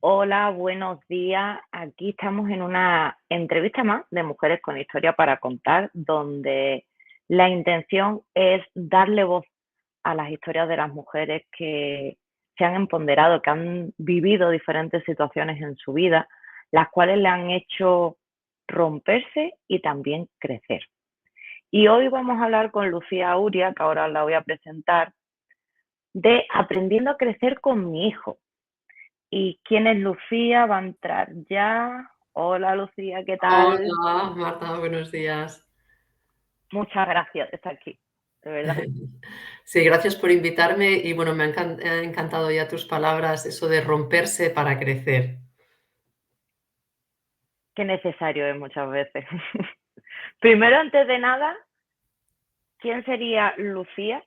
Hola, buenos días. Aquí estamos en una entrevista más de Mujeres con Historia para Contar, donde la intención es darle voz a las historias de las mujeres que se han empoderado, que han vivido diferentes situaciones en su vida, las cuales le han hecho romperse y también crecer. Y hoy vamos a hablar con Lucía Uria, que ahora la voy a presentar, de Aprendiendo a crecer con mi hijo. ¿Y quién es Lucía? Va a entrar ya. Hola Lucía, ¿qué tal? Hola, Marta, buenos días. Muchas gracias de estar aquí, de verdad. Sí, gracias por invitarme y bueno, me ha encantado ya tus palabras, eso de romperse para crecer. Qué necesario es muchas veces. Primero, antes de nada, ¿quién sería Lucía?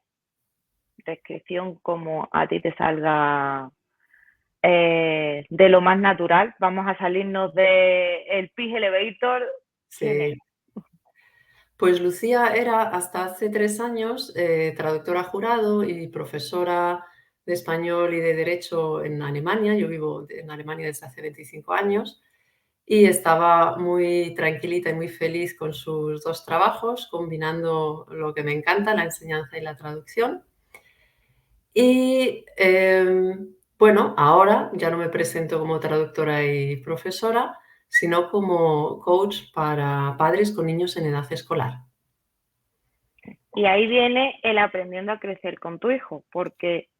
Descripción como a ti te salga de lo más natural. Vamos a salirnos de el Pig Elevator. ¿Quién Sí. es? Pues Lucía era hasta hace 3 años traductora jurado y profesora de español y de derecho en Alemania. Yo vivo en Alemania desde hace 25 años y estaba muy tranquilita y muy feliz con sus dos trabajos, combinando lo que me encanta, la enseñanza y la traducción. Y bueno, ahora ya no me presento como traductora y profesora, sino como coach para padres con niños en edad escolar. Y ahí viene el aprendiendo a crecer con tu hijo, porque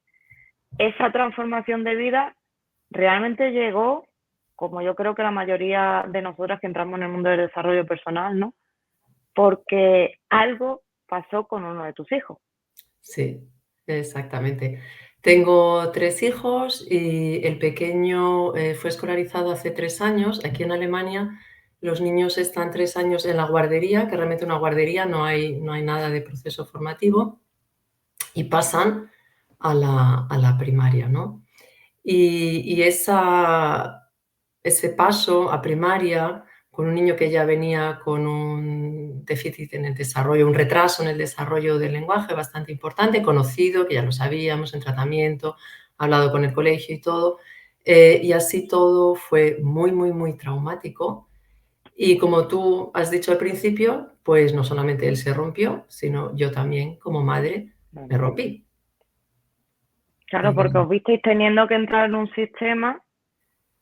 esa transformación de vida realmente llegó, como yo creo que la mayoría de nosotras que entramos en el mundo del desarrollo personal, ¿no? Porque algo pasó con uno de tus hijos. Sí, exactamente. Tengo 3 hijos y el pequeño fue escolarizado hace 3 años. Aquí en Alemania los niños están 3 años en la guardería, que realmente una guardería no hay nada de proceso formativo, y pasan a la primaria, ¿no? Y ese paso a primaria con un niño que ya venía con un déficit en el desarrollo, un retraso en el desarrollo del lenguaje bastante importante, conocido, que ya lo sabíamos, en tratamiento, hablado con el colegio y todo, y así todo fue muy, muy, muy traumático. Y como tú has dicho al principio, pues no solamente él se rompió, sino yo también como madre me Bueno, rompí. claro, porque Y os visteis teniendo que entrar en un sistema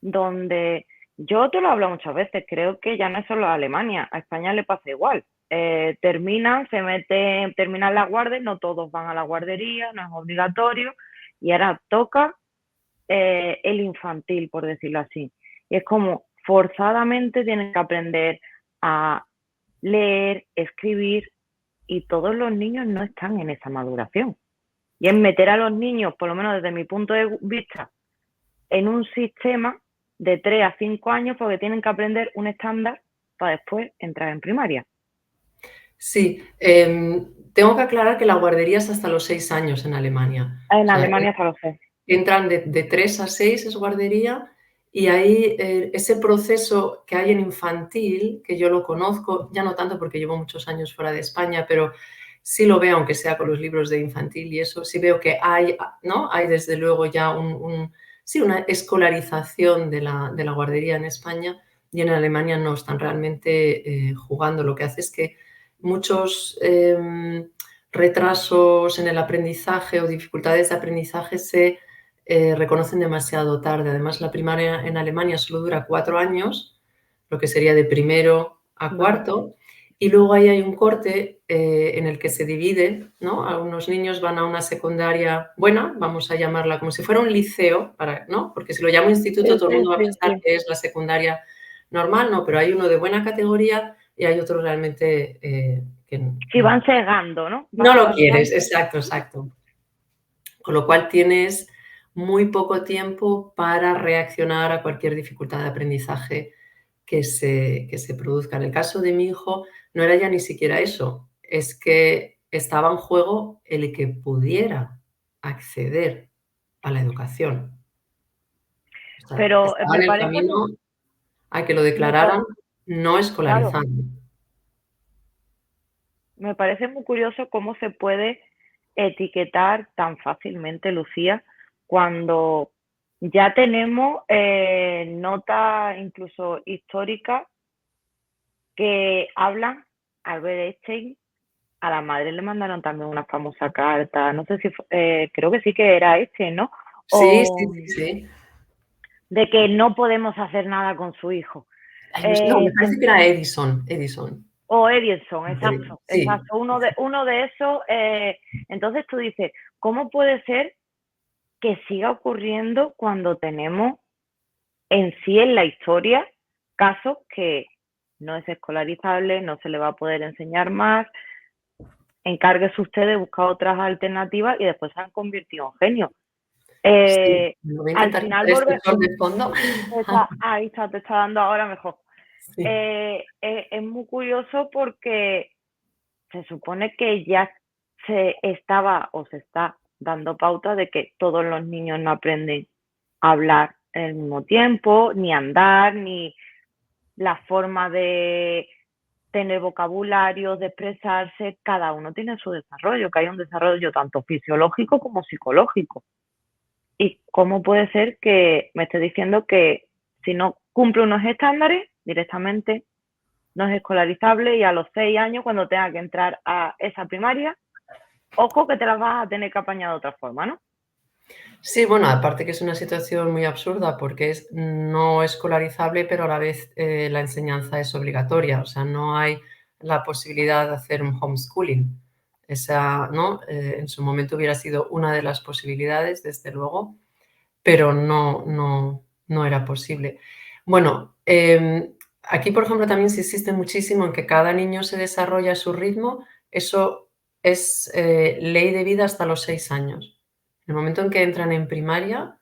donde yo te lo hablo muchas veces, creo que ya no es solo a Alemania, a España le pasa igual. Terminan, se meten, terminan la guardia, no todos van a la guardería, no es obligatorio, y ahora toca el infantil, por decirlo así. Y es como forzadamente tienen que aprender a leer, escribir, y todos los niños no están en esa maduración. Y es meter a los niños, por lo menos desde mi punto de vista, en un sistema de 3 a 5 años porque tienen que aprender un estándar para después entrar en primaria. sí, tengo que aclarar que la guardería es hasta los 6 años en Alemania. O En sea, Alemania se lo sé. entran de 3 a 6 es guardería y ahí ese proceso que hay en infantil, que yo lo conozco, ya no tanto porque llevo muchos años fuera de España, pero sí lo veo, aunque sea con los libros de infantil y eso, sí veo que hay, ¿no? Hay desde luego ya sí, una escolarización de la guardería en España y en Alemania no están realmente jugando. Lo que hace es que muchos retrasos en el aprendizaje o dificultades de aprendizaje se reconocen demasiado tarde. Además, la primaria en Alemania solo dura 4 años, lo que sería de primero a Vale. cuarto, y luego ahí hay un corte en el que se divide, ¿no? Algunos niños van a una secundaria buena, vamos a llamarla como si fuera un liceo, ¿no? Porque si lo llamo instituto Sí, todo el sí, mundo va a sí, pensar sí. que es la secundaria normal, no, pero hay uno de buena categoría y hay otro realmente que Sí, van cegando, ¿no? no lo Van... quieres, exacto, exacto. Con lo cual tienes muy poco tiempo para reaccionar a cualquier dificultad de aprendizaje que se produzca. En el caso de mi hijo no era ya ni siquiera eso, es que estaba en juego el que pudiera acceder a la educación. O sea, Pero estaba en el camino a que lo me pa- declararan no claro, escolarizado. me parece muy curioso cómo se puede etiquetar tan fácilmente, Lucía, cuando ya tenemos notas incluso históricas que hablan, Albert Einstein, a la madre le mandaron también una famosa carta, no sé si, creo que sí que era Einstein, ¿no? Sí, sí, O sí, sí. de que no podemos hacer nada con su hijo. Ay, no, me parece Pues, que era Edison, Edison. o Edison, exacto, Sí, exacto, uno de esos. Entonces tú dices, ¿cómo puede ser que siga ocurriendo cuando tenemos en sí en la historia casos que no es escolarizable, no se le va a poder enseñar más, encárguese usted de buscar otras alternativas y después se han convertido en genios. sí. Lo voy a Al intentar final quitar este volver, sol de fondo. ahí está, te está dando ahora mejor. Sí, Es muy curioso porque se supone que ya se estaba o se está dando pauta de que todos los niños no aprenden a hablar al mismo tiempo, ni andar, ni la forma de tener vocabulario, de expresarse, cada uno tiene su desarrollo, que hay un desarrollo tanto fisiológico como psicológico. ¿Y cómo puede ser que me esté diciendo que si no cumple unos estándares, directamente no es escolarizable y a los 6 años, cuando tenga que entrar a esa primaria, ojo que te las vas a tener que apañar de otra forma, ¿no? sí, bueno, aparte que es una situación muy absurda porque es no escolarizable, pero a la vez la enseñanza es obligatoria, o sea, no hay la posibilidad de hacer un homeschooling. Esa, ¿no? En su momento hubiera sido una de las posibilidades, desde luego, pero no era posible. Bueno, aquí, por ejemplo, también se insiste muchísimo en que cada niño se desarrolla a su ritmo. Eso es ley de vida hasta los 6 años. En el momento en que entran en primaria,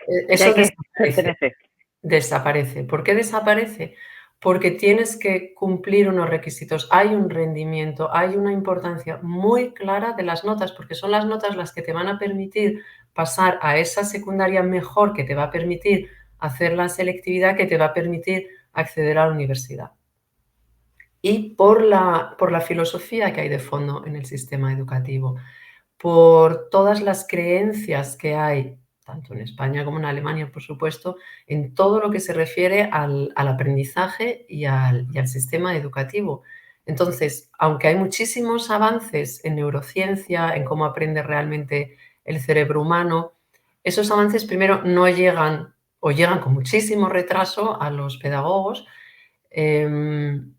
Ya hay eso que desaparece. pertenecer. Desaparece. ¿Por qué desaparece? Porque tienes que cumplir unos requisitos. Hay un rendimiento, hay una importancia muy clara de las notas, porque son las notas las que te van a permitir pasar a esa secundaria mejor, que te va a permitir hacer la selectividad, que te va a permitir acceder a la universidad. Y por la filosofía que hay de fondo en el sistema educativo, por todas las creencias que hay, tanto en España como en Alemania, por supuesto, en todo lo que se refiere al aprendizaje y al sistema educativo. Entonces, aunque hay muchísimos avances en neurociencia, en cómo aprende realmente el cerebro humano, esos avances primero no llegan o llegan con muchísimo retraso a los pedagogos. em,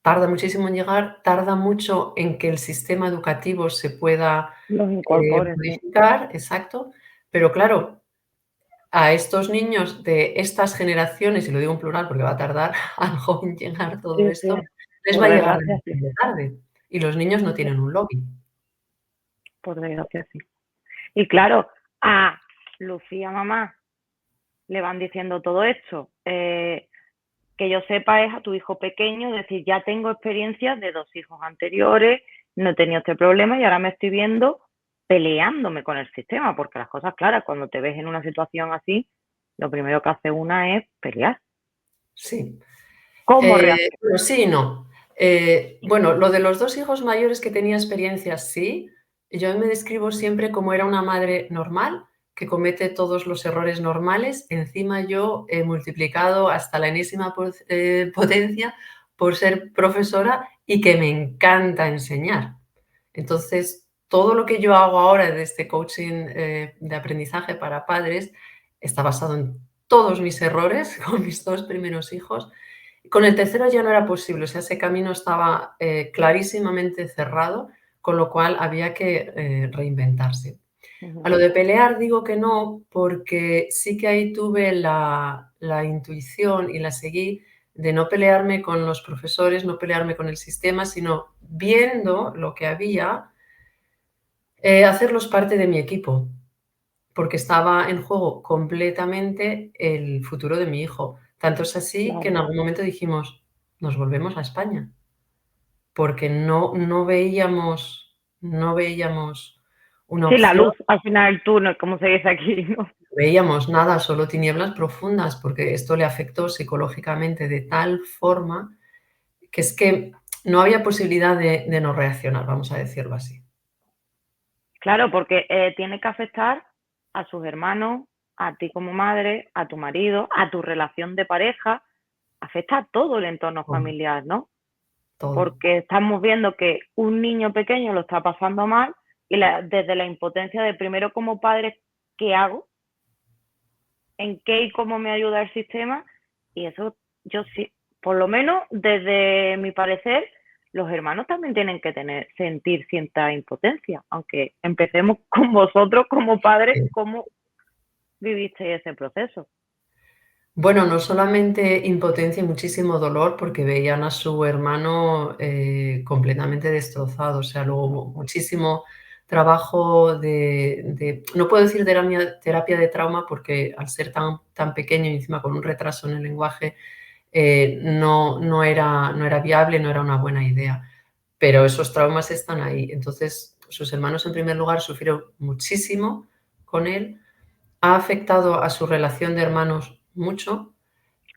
Tarda muchísimo en llegar, tarda mucho en que el sistema educativo se pueda Los incorpores, sí. modificar, exacto, pero claro, a estos niños de estas generaciones, y lo digo en plural porque va a tardar algo en llegar todo Sí, sí, esto, les por va a llegar desgracia sí, demasiado tarde, y los niños no tienen un lobby. por desgracia sí. Y claro, a Lucía mamá le van diciendo todo esto. Que yo sepa es a tu hijo pequeño, decir, ya tengo experiencias de 2 hijos anteriores, no he tenido este problema y ahora me estoy viendo peleándome con el sistema, porque las cosas claras, cuando te ves en una situación así, lo primero que hace una es pelear. Sí. ¿Cómo reaccionar? Bueno, sí y no. Bueno, lo de los 2 hijos mayores que tenía experiencias, sí. Yo me describo siempre como era una madre normal, que comete todos los errores normales. Encima yo he multiplicado hasta la enésima potencia por ser profesora y que me encanta enseñar. Entonces, todo lo que yo hago ahora de este coaching, de aprendizaje para padres está basado en todos mis errores con mis 2 primeros hijos. Con el tercero ya no era posible, o sea, ese camino estaba clarísimamente cerrado, con lo cual había que reinventarse. A Ujú. lo de pelear digo que no, porque sí que ahí tuve la intuición y la seguí de no pelearme con los profesores, no pelearme con el sistema, sino viendo lo que había, hacerlos parte de mi equipo, porque estaba en juego completamente el futuro de mi hijo. Tanto es así que en Claro. algún momento dijimos: "Nos volvemos a España", porque no veíamos una Sí, la opción, luz al final del túnel, como se dice aquí, ¿no? no veíamos nada, solo tinieblas profundas, porque esto le afectó psicológicamente de tal forma que es que no había posibilidad de no reaccionar, vamos a decirlo así. Claro, porque tiene que afectar a sus hermanos, a ti como madre, a tu marido, a tu relación de pareja, afecta a todo el entorno todo, familiar, ¿no? todo. Porque estamos viendo que un niño pequeño lo está pasando mal y desde la impotencia de primero como padre, ¿qué hago? ¿En qué y cómo me ayuda el sistema? Y eso yo sí, por lo menos desde mi parecer, los hermanos también tienen que sentir cierta impotencia, aunque empecemos con vosotros como padres, Sí. ¿cómo vivisteis ese proceso? Bueno, no solamente impotencia y muchísimo dolor, porque veían a su hermano, completamente destrozado, o sea, luego muchísimo trabajo no puedo decir terapia de trauma, porque al ser tan pequeño y encima con un retraso en el lenguaje, no era viable, no era una buena idea, pero esos traumas están ahí. Entonces, sus hermanos, en primer lugar, sufrieron muchísimo con él, ha afectado a su relación de hermanos mucho,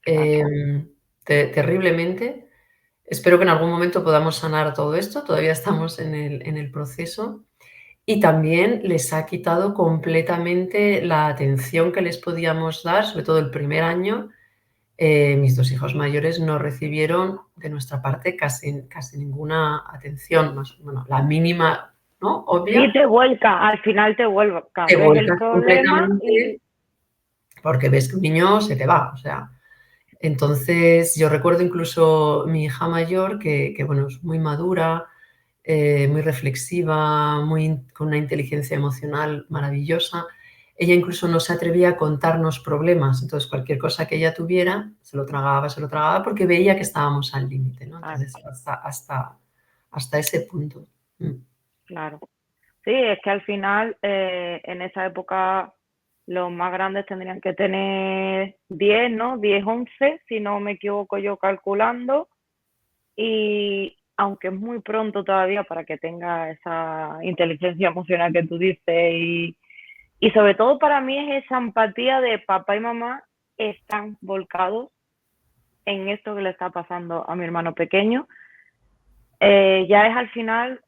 Claro, terriblemente. Espero que en algún momento podamos sanar todo esto, todavía estamos en el proceso. Y también les ha quitado completamente la atención que les podíamos dar, sobre todo el primer año. Mis 2 hijos mayores no recibieron de nuestra parte casi ninguna atención, más, bueno, la mínima, ¿no? sí Obvia. te vuelca, al final te vuelca, Te ves el vuelcas problema y completamente porque ves que un niño se te va, o sea. Entonces, yo recuerdo incluso mi hija mayor que, bueno, es muy madura, muy reflexiva, con una inteligencia emocional maravillosa. Ella incluso no se atrevía a contarnos problemas, entonces cualquier cosa que ella tuviera se lo tragaba porque veía que estábamos al límite, ¿no? claro, Entonces, hasta ese punto. Mm. claro. Sí, es que al final en esa época los más grandes tendrían que tener 10, ¿no? 10, 11, si no me equivoco yo calculando. Y aunque es muy pronto todavía para que tenga esa inteligencia emocional que tú dices y sobre todo para mí es esa empatía de papá y mamá están volcados en esto que le está pasando a mi hermano pequeño. Ya es al final,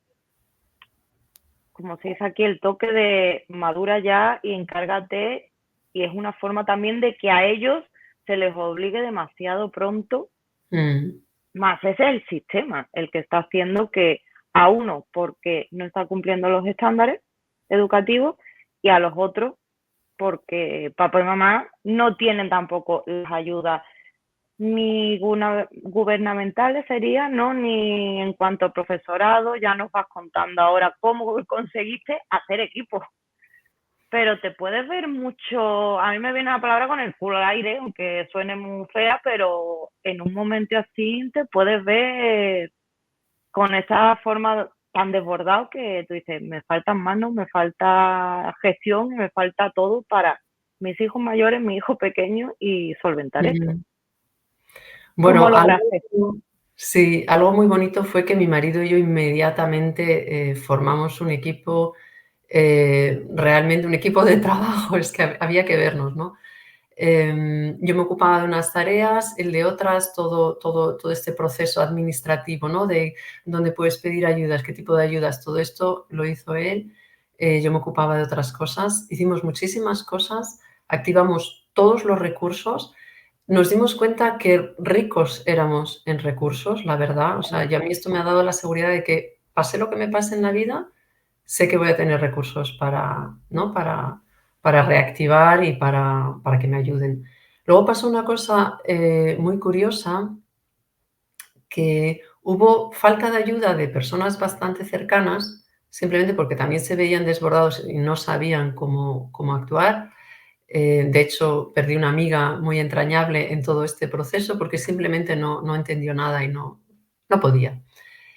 como se dice aquí, el toque de madura ya y encárgate y es una forma también de que a ellos se les obligue demasiado pronto, Mm. más ese es el sistema el que está haciendo que a uno porque no está cumpliendo los estándares educativos y a los otros porque papá y mamá no tienen tampoco las ayudas ni gubernamentales sería, ¿no? Ni en cuanto a profesorado, ya nos vas contando ahora cómo conseguiste hacer equipo. Pero te puedes ver mucho, a mí me viene la palabra con el culo al aire, aunque suene muy fea, pero en un momento así te puedes ver con esa forma tan desbordado que tú dices, me faltan manos, me falta gestión, me falta todo para mis hijos mayores, mi hijo pequeño y solventar esto. Mm. ¿Cómo Bueno, lograste? sí, algo muy bonito fue que mi marido y yo inmediatamente formamos un equipo, realmente un equipo de trabajo, es que había que vernos, ¿no? Yo me ocupaba de unas tareas, él de otras, todo este proceso administrativo, ¿no? De dónde puedes pedir ayudas, qué tipo de ayudas, todo esto lo hizo él. Yo me ocupaba de otras cosas, hicimos muchísimas cosas, activamos todos los recursos. Nos dimos cuenta que ricos éramos en recursos, la verdad. O sea, y a mí esto me ha dado la seguridad de que pase lo que me pase en la vida, sé que voy a tener recursos para, ¿no? Para reactivar y para que me ayuden. Luego pasó una cosa muy curiosa, que hubo falta de ayuda de personas bastante cercanas, simplemente porque también se veían desbordados y no sabían cómo actuar. De hecho, perdí una amiga muy entrañable en todo este proceso porque simplemente no entendió nada y no podía.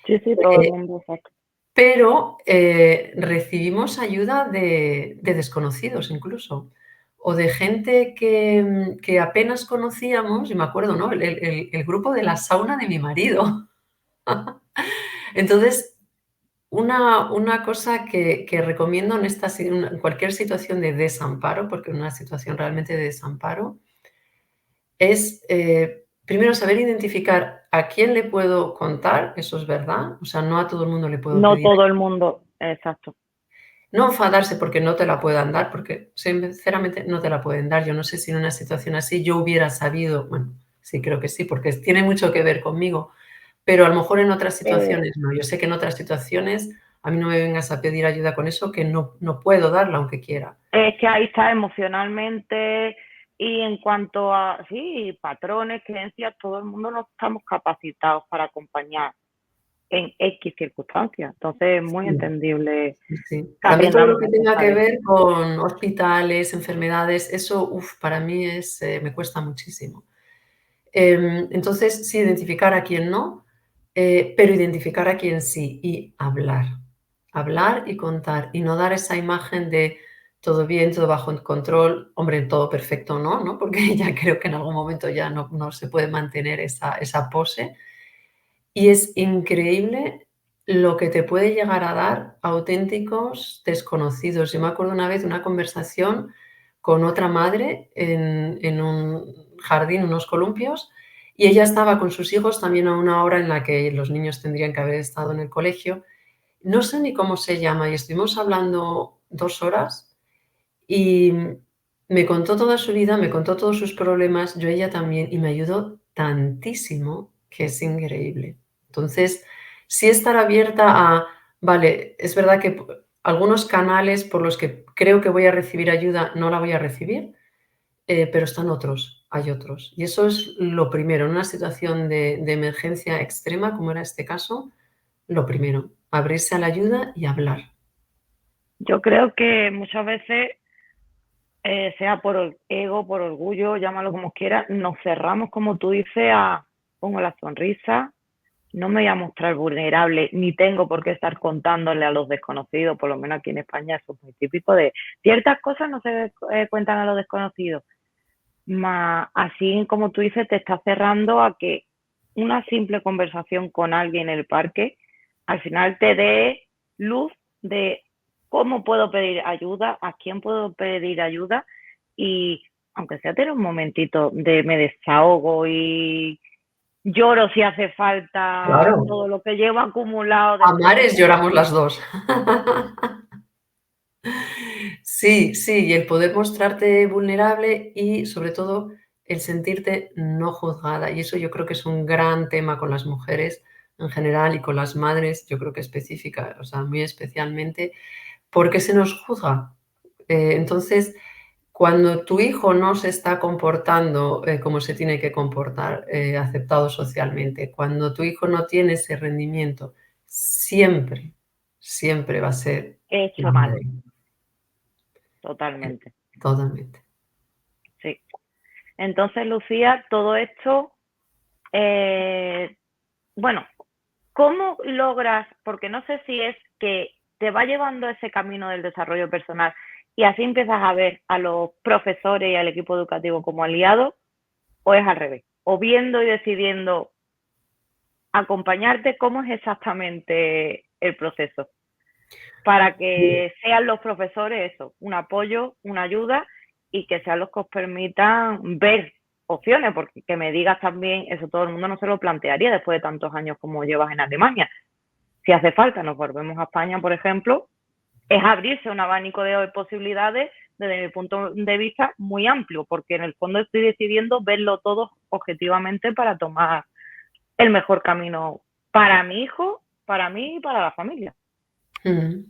Sí, sí, todo el Eh, mundo, exacto. pero recibimos ayuda de desconocidos incluso, o de gente que apenas conocíamos, y me acuerdo, ¿no? El grupo de la sauna de mi marido. Entonces, una cosa que recomiendo en cualquier situación de desamparo, porque en una situación realmente de desamparo, es primero saber identificar a quién le puedo contar, eso es verdad, o sea, no a todo el mundo le puedo No pedir. todo el mundo, exacto. no enfadarse porque no te la puedan dar, porque sinceramente no te la pueden dar. Yo no sé si en una situación así yo hubiera sabido, bueno, sí, creo que sí, porque tiene mucho que ver conmigo, pero a lo mejor en otras Eh, situaciones no. Yo sé que en otras situaciones a mí no me vengas a pedir ayuda con eso, que no puedo darla aunque quiera. es que ahí está emocionalmente y en cuanto a, sí, patrones, creencias, todo el mundo no estamos capacitados para acompañar en X circunstancias. Entonces es muy Sí. entendible Sí, sí. que A mí todo lo aprendamos que eso, tenga que ¿sabes? ver con hospitales, enfermedades, eso, para mí me cuesta muchísimo. Entonces, sí, identificar a quién no, pero identificar a quién sí y hablar. Hablar y contar y no dar esa imagen de todo bien, todo bajo control, hombre, todo perfecto, ¿no? Porque ya creo que en algún momento ya no se puede mantener esa pose. Y es increíble lo que te puede llegar a dar auténticos desconocidos. Yo me acuerdo una vez de una conversación con otra madre en un jardín, unos columpios, y ella estaba con sus hijos también a una hora en la que los niños tendrían que haber estado en el colegio. No sé ni cómo se llama, y estuvimos hablando 2 horas y me contó toda su vida, me contó todos sus problemas, yo ella también, y me ayudó tantísimo que es increíble. Entonces, sí estar abierta a, vale, es verdad que algunos canales por los que creo que voy a recibir ayuda no la voy a recibir, pero están otros, hay otros. Y eso es lo primero, en una situación de emergencia extrema, como era este caso, lo primero, abrirse a la ayuda y hablar. Yo creo que muchas veces, sea por ego, por orgullo, llámalo como quieras, nos cerramos, como tú dices, a pongo la sonrisa, no me voy a mostrar vulnerable, ni tengo por qué estar contándole a los desconocidos, por lo menos aquí en España eso es muy típico de ciertas cosas no se cuentan a los desconocidos. Así como tú dices, te estás cerrando a que una simple conversación con alguien en el parque al final te dé luz de cómo puedo pedir ayuda, a quién puedo pedir ayuda y aunque sea tener un momentito de me desahogo y lloro si hace falta Claro. todo lo que llevo acumulado A después de mares todo. lloramos las 2. Sí, sí, y el poder mostrarte vulnerable y, sobre todo, el sentirte no juzgada. Y eso yo creo que es un gran tema con las mujeres en general y con las madres, yo creo que específica, o sea, muy especialmente, porque se nos juzga. Entonces, cuando tu hijo no se está comportando, como se tiene que comportar, aceptado socialmente, cuando tu hijo no tiene ese rendimiento, siempre, siempre va a ser He la hecho mal, madre. Eh, totalmente, Totalmente. sí. Entonces, Lucía, todo esto, eh, bueno, ¿cómo logras? Porque no sé si es que te va llevando ese camino del desarrollo personal y así empiezas a ver a los profesores y al equipo educativo como aliados, o es al revés, o viendo y decidiendo acompañarte, ¿cómo es exactamente el proceso? Para que sean los profesores eso, un apoyo, una ayuda y que sean los que os permitan ver opciones, porque que me digas también, eso todo el mundo no se lo plantearía después de tantos años como llevas en Alemania. Si hace falta, nos volvemos a España, por ejemplo, es abrirse un abanico de posibilidades desde mi punto de vista muy amplio, porque en el fondo estoy decidiendo verlo todo objetivamente para tomar el mejor camino para mi hijo, para mí y para la familia. Mm.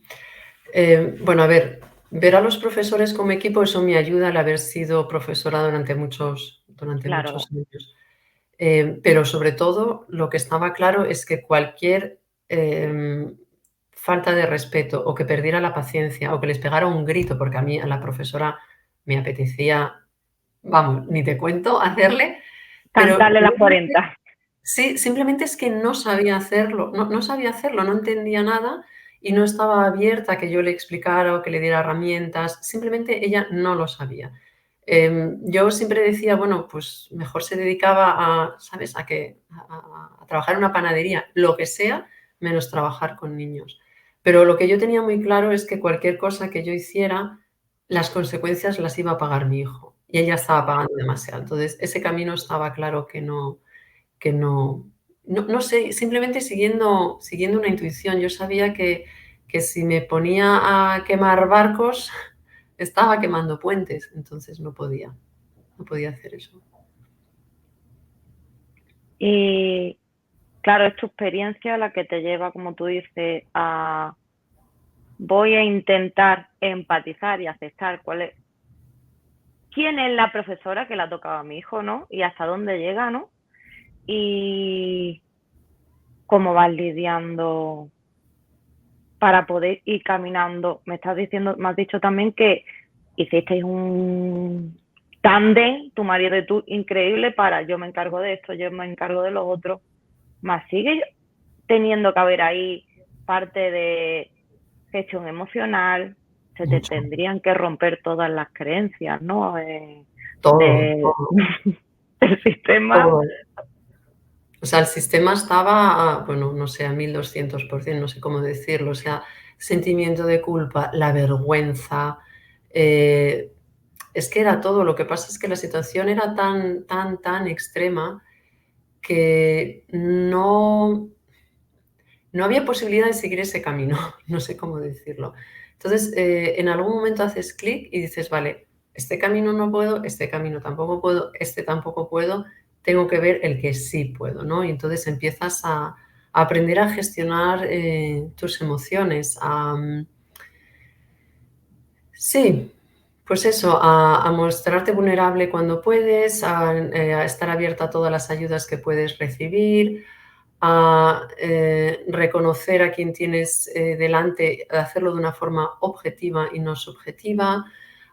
Bueno, a ver, ver a los profesores como equipo, eso me ayuda al haber sido profesora durante muchos Claro, años. Pero sobre todo, lo que estaba claro es que cualquier falta de respeto o que perdiera la paciencia o que les pegara un grito, porque a mí a la profesora me apetecía, vamos, ni te cuento hacerle, pero cantarle las simplemente 40. sí, simplemente es que no sabía hacerlo, no sabía hacerlo, no entendía nada y no estaba abierta a que yo le explicara o que le diera herramientas, simplemente ella no lo sabía. Yo siempre decía, bueno, pues mejor se dedicaba a, ¿sabes?, a trabajar en una panadería, lo que sea, menos trabajar con niños. Pero lo que yo tenía muy claro es que cualquier cosa que yo hiciera, las consecuencias las iba a pagar mi hijo y ella estaba pagando demasiado. Entonces, ese camino estaba claro que no sé, simplemente siguiendo una intuición. Yo sabía que si me ponía a quemar barcos, estaba quemando puentes, entonces no podía hacer eso. Y claro, es tu experiencia la que te lleva, como tú dices, a voy a intentar empatizar y aceptar quién es la profesora que le ha tocado a mi hijo, ¿no? Y hasta dónde llega, ¿no? Y cómo vas lidiando para poder ir caminando. Me has dicho también que hicisteis un tándem, tu marido y tú, increíble para yo me encargo de esto, yo me encargo de lo otro. Más sigue teniendo que haber ahí parte de gestión emocional, se te Mucho. tendrían que romper todas las creencias, ¿no? Todo, De, todo, del sistema. todo. O sea, el sistema estaba, bueno, no sé, a 1200%, no sé cómo decirlo. O sea, sentimiento de culpa, la vergüenza. eh, es que era todo. Lo que pasa es que la situación era tan, tan, tan extrema que no había posibilidad de seguir ese camino. No sé cómo decirlo. Entonces, en algún momento haces clic y dices, vale, este camino no puedo, este camino tampoco puedo, este tampoco puedo, tengo que ver el que sí puedo, ¿no? Y entonces empiezas a aprender a gestionar tus emociones, sí, pues eso, a mostrarte vulnerable cuando puedes, a estar abierta a todas las ayudas que puedes recibir, a reconocer a quien tienes delante, a hacerlo de una forma objetiva y no subjetiva,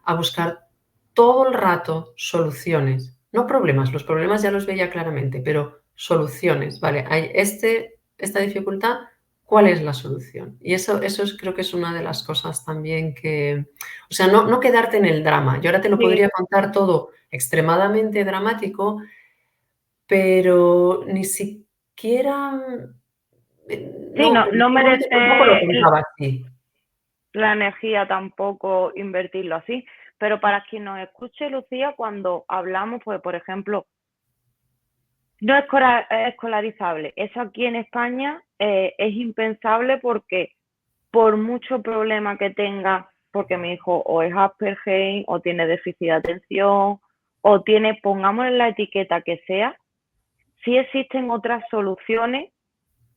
a buscar todo el rato soluciones, no problemas, los problemas ya los veía claramente, pero soluciones, ¿vale? Hay esta dificultad, ¿cuál es la solución? Y creo que es una de las cosas también que, o sea, no quedarte en el drama. Yo ahora te lo Sí, podría contar todo extremadamente dramático, pero ni siquiera, sí, no, no últimamente tampoco lo merece contaba así. la energía tampoco invertirlo así. Pero para quien nos escuche, Lucía, cuando hablamos, pues, por ejemplo, no es escolarizable. Eso aquí en España es impensable porque por mucho problema que tenga, porque mi hijo o es Asperger o tiene déficit de atención o tiene, pongámosle la etiqueta que sea, sí existen otras soluciones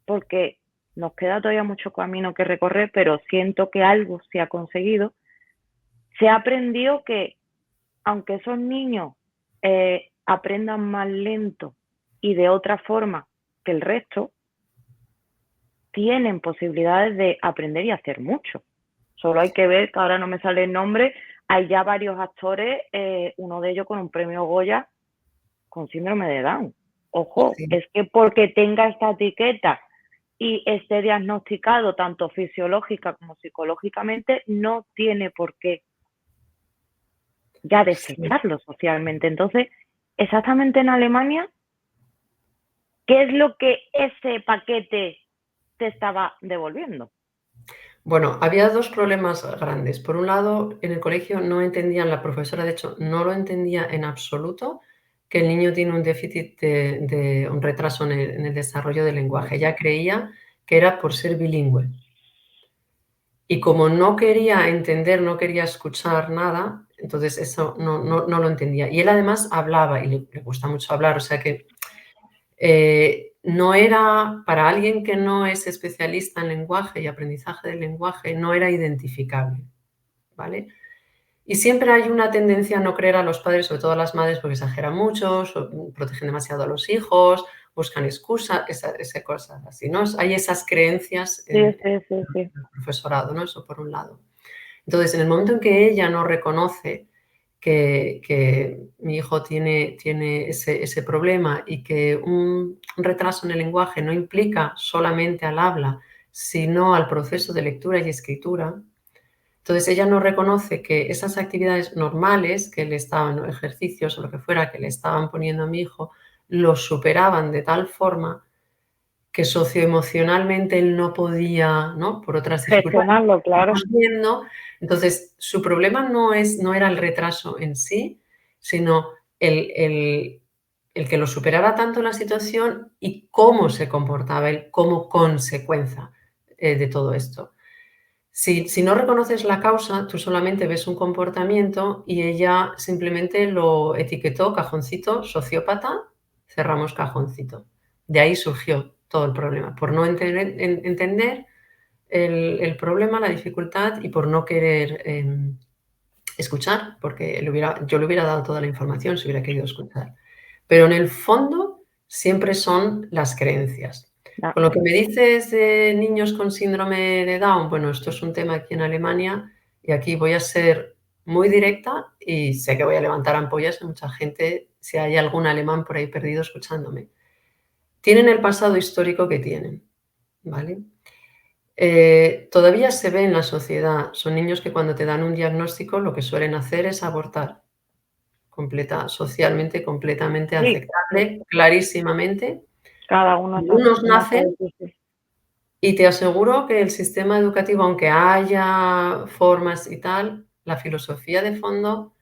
porque nos queda todavía mucho camino que recorrer, pero siento que algo se ha conseguido. Se ha aprendido que aunque esos niños aprendan más lento y de otra forma que el resto, tienen posibilidades de aprender y hacer mucho. Solo hay que ver, que ahora no me sale el nombre, hay ya varios actores, uno de ellos con un premio Goya con síndrome de Down. Ojo, Sí, es que porque tenga esta etiqueta y esté diagnosticado tanto fisiológica como psicológicamente, no tiene por qué ya sí. desecharlo socialmente. Entonces, exactamente en Alemania, ¿qué es lo que ese paquete te estaba devolviendo? Bueno, había dos problemas grandes. Por un lado, en el colegio no entendían, la profesora de hecho no lo entendía en absoluto, que el niño tiene un déficit un retraso en el desarrollo del lenguaje. Ella creía que era por ser bilingüe. Y como no quería entender, no quería escuchar nada, entonces eso no lo entendía. Y él además hablaba y le gusta mucho hablar, o sea que no era, para alguien que no es especialista en lenguaje y aprendizaje del lenguaje, no era identificable, ¿vale? Y siempre hay una tendencia a no creer a los padres, sobre todo a las madres, porque exageran mucho, protegen demasiado a los hijos, buscan excusas, esa cosas así, ¿no? Hay esas creencias Sí, en sí, sí, sí. el profesorado, ¿no? Eso por un lado. Entonces, en el momento en que ella no reconoce que mi hijo tiene ese problema y que un retraso en el lenguaje no implica solamente al habla, sino al proceso de lectura y escritura, entonces ella no reconoce que esas actividades normales que le estaban, ¿no? Ejercicios o lo que fuera que le estaban poniendo a mi hijo, los superaban de tal forma que socioemocionalmente él no podía, ¿no? Por otras dificultades Gestionarlo, que claro. estamos viendo. Entonces, su problema no era el retraso en sí, sino el que lo superaba tanto la situación y cómo se comportaba él como consecuencia de todo esto. Si no reconoces la causa, tú solamente ves un comportamiento y ella simplemente lo etiquetó cajoncito, sociópata, cerramos cajoncito. De ahí surgió todo el problema, por no entender el problema, la dificultad y por no querer escuchar, porque yo le hubiera dado toda la información si hubiera querido escuchar. Pero en el fondo siempre son las creencias. Ya. Con lo que me dices de niños con síndrome de Down, bueno, esto es un tema aquí en Alemania y aquí voy a ser muy directa y sé que voy a levantar ampollas de mucha gente, si hay algún alemán por ahí perdido escuchándome. Tienen el pasado histórico que tienen, ¿vale? Todavía se ve en la sociedad, son niños que cuando te dan un diagnóstico lo que suelen hacer es abortar, socialmente completamente Sí, sí, aceptable, clarísimamente. cada uno Y está en su unos tema, nacen pues, sí, sí. y te aseguro que el sistema educativo, aunque haya formas y tal, la filosofía de fondo,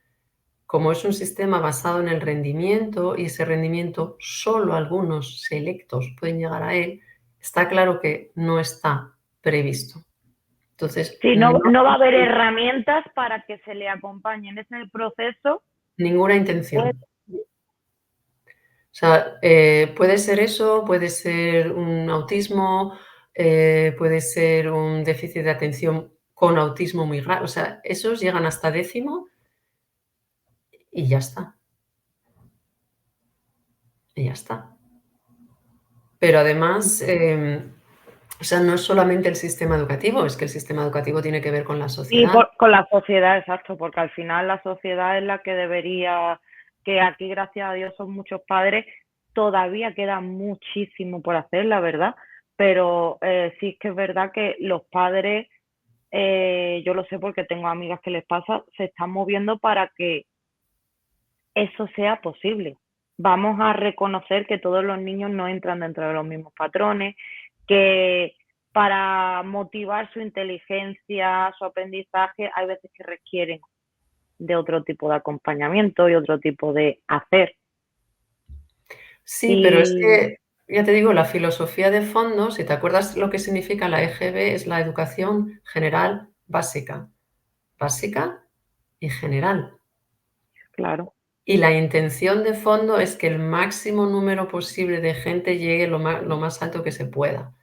como es un sistema basado en el rendimiento y ese rendimiento solo algunos selectos pueden llegar a él, está claro que no está previsto. Entonces, Sí, no no va a haber hay herramientas para que se le acompañe en ese proceso. ninguna Pues, intención. O sea, puede ser eso, puede ser un autismo, puede ser un déficit de atención con autismo muy raro. O sea, esos llegan hasta décimo y ya está, y ya está. Pero además, o sea, no es solamente el sistema educativo, es que el sistema educativo tiene que ver con la sí, sociedad. con la sociedad, exacto, porque al final la sociedad es la que debería, que aquí gracias a Dios son muchos padres, todavía queda muchísimo por hacer, la verdad, pero sí es que es verdad que los padres, yo lo sé porque tengo amigas que les pasa, se están moviendo para que eso sea posible. Vamos a reconocer que todos los niños no entran dentro de los mismos patrones, que para motivar su inteligencia, su aprendizaje, hay veces que requieren de otro tipo de acompañamiento y otro tipo de hacer. Sí, pero es Y que, ya te digo, la filosofía de fondo, si te acuerdas lo que significa la EGB, es la educación general básica. Básica y general. claro, Y la intención de fondo es que el máximo número posible de gente llegue lo más alto que se pueda.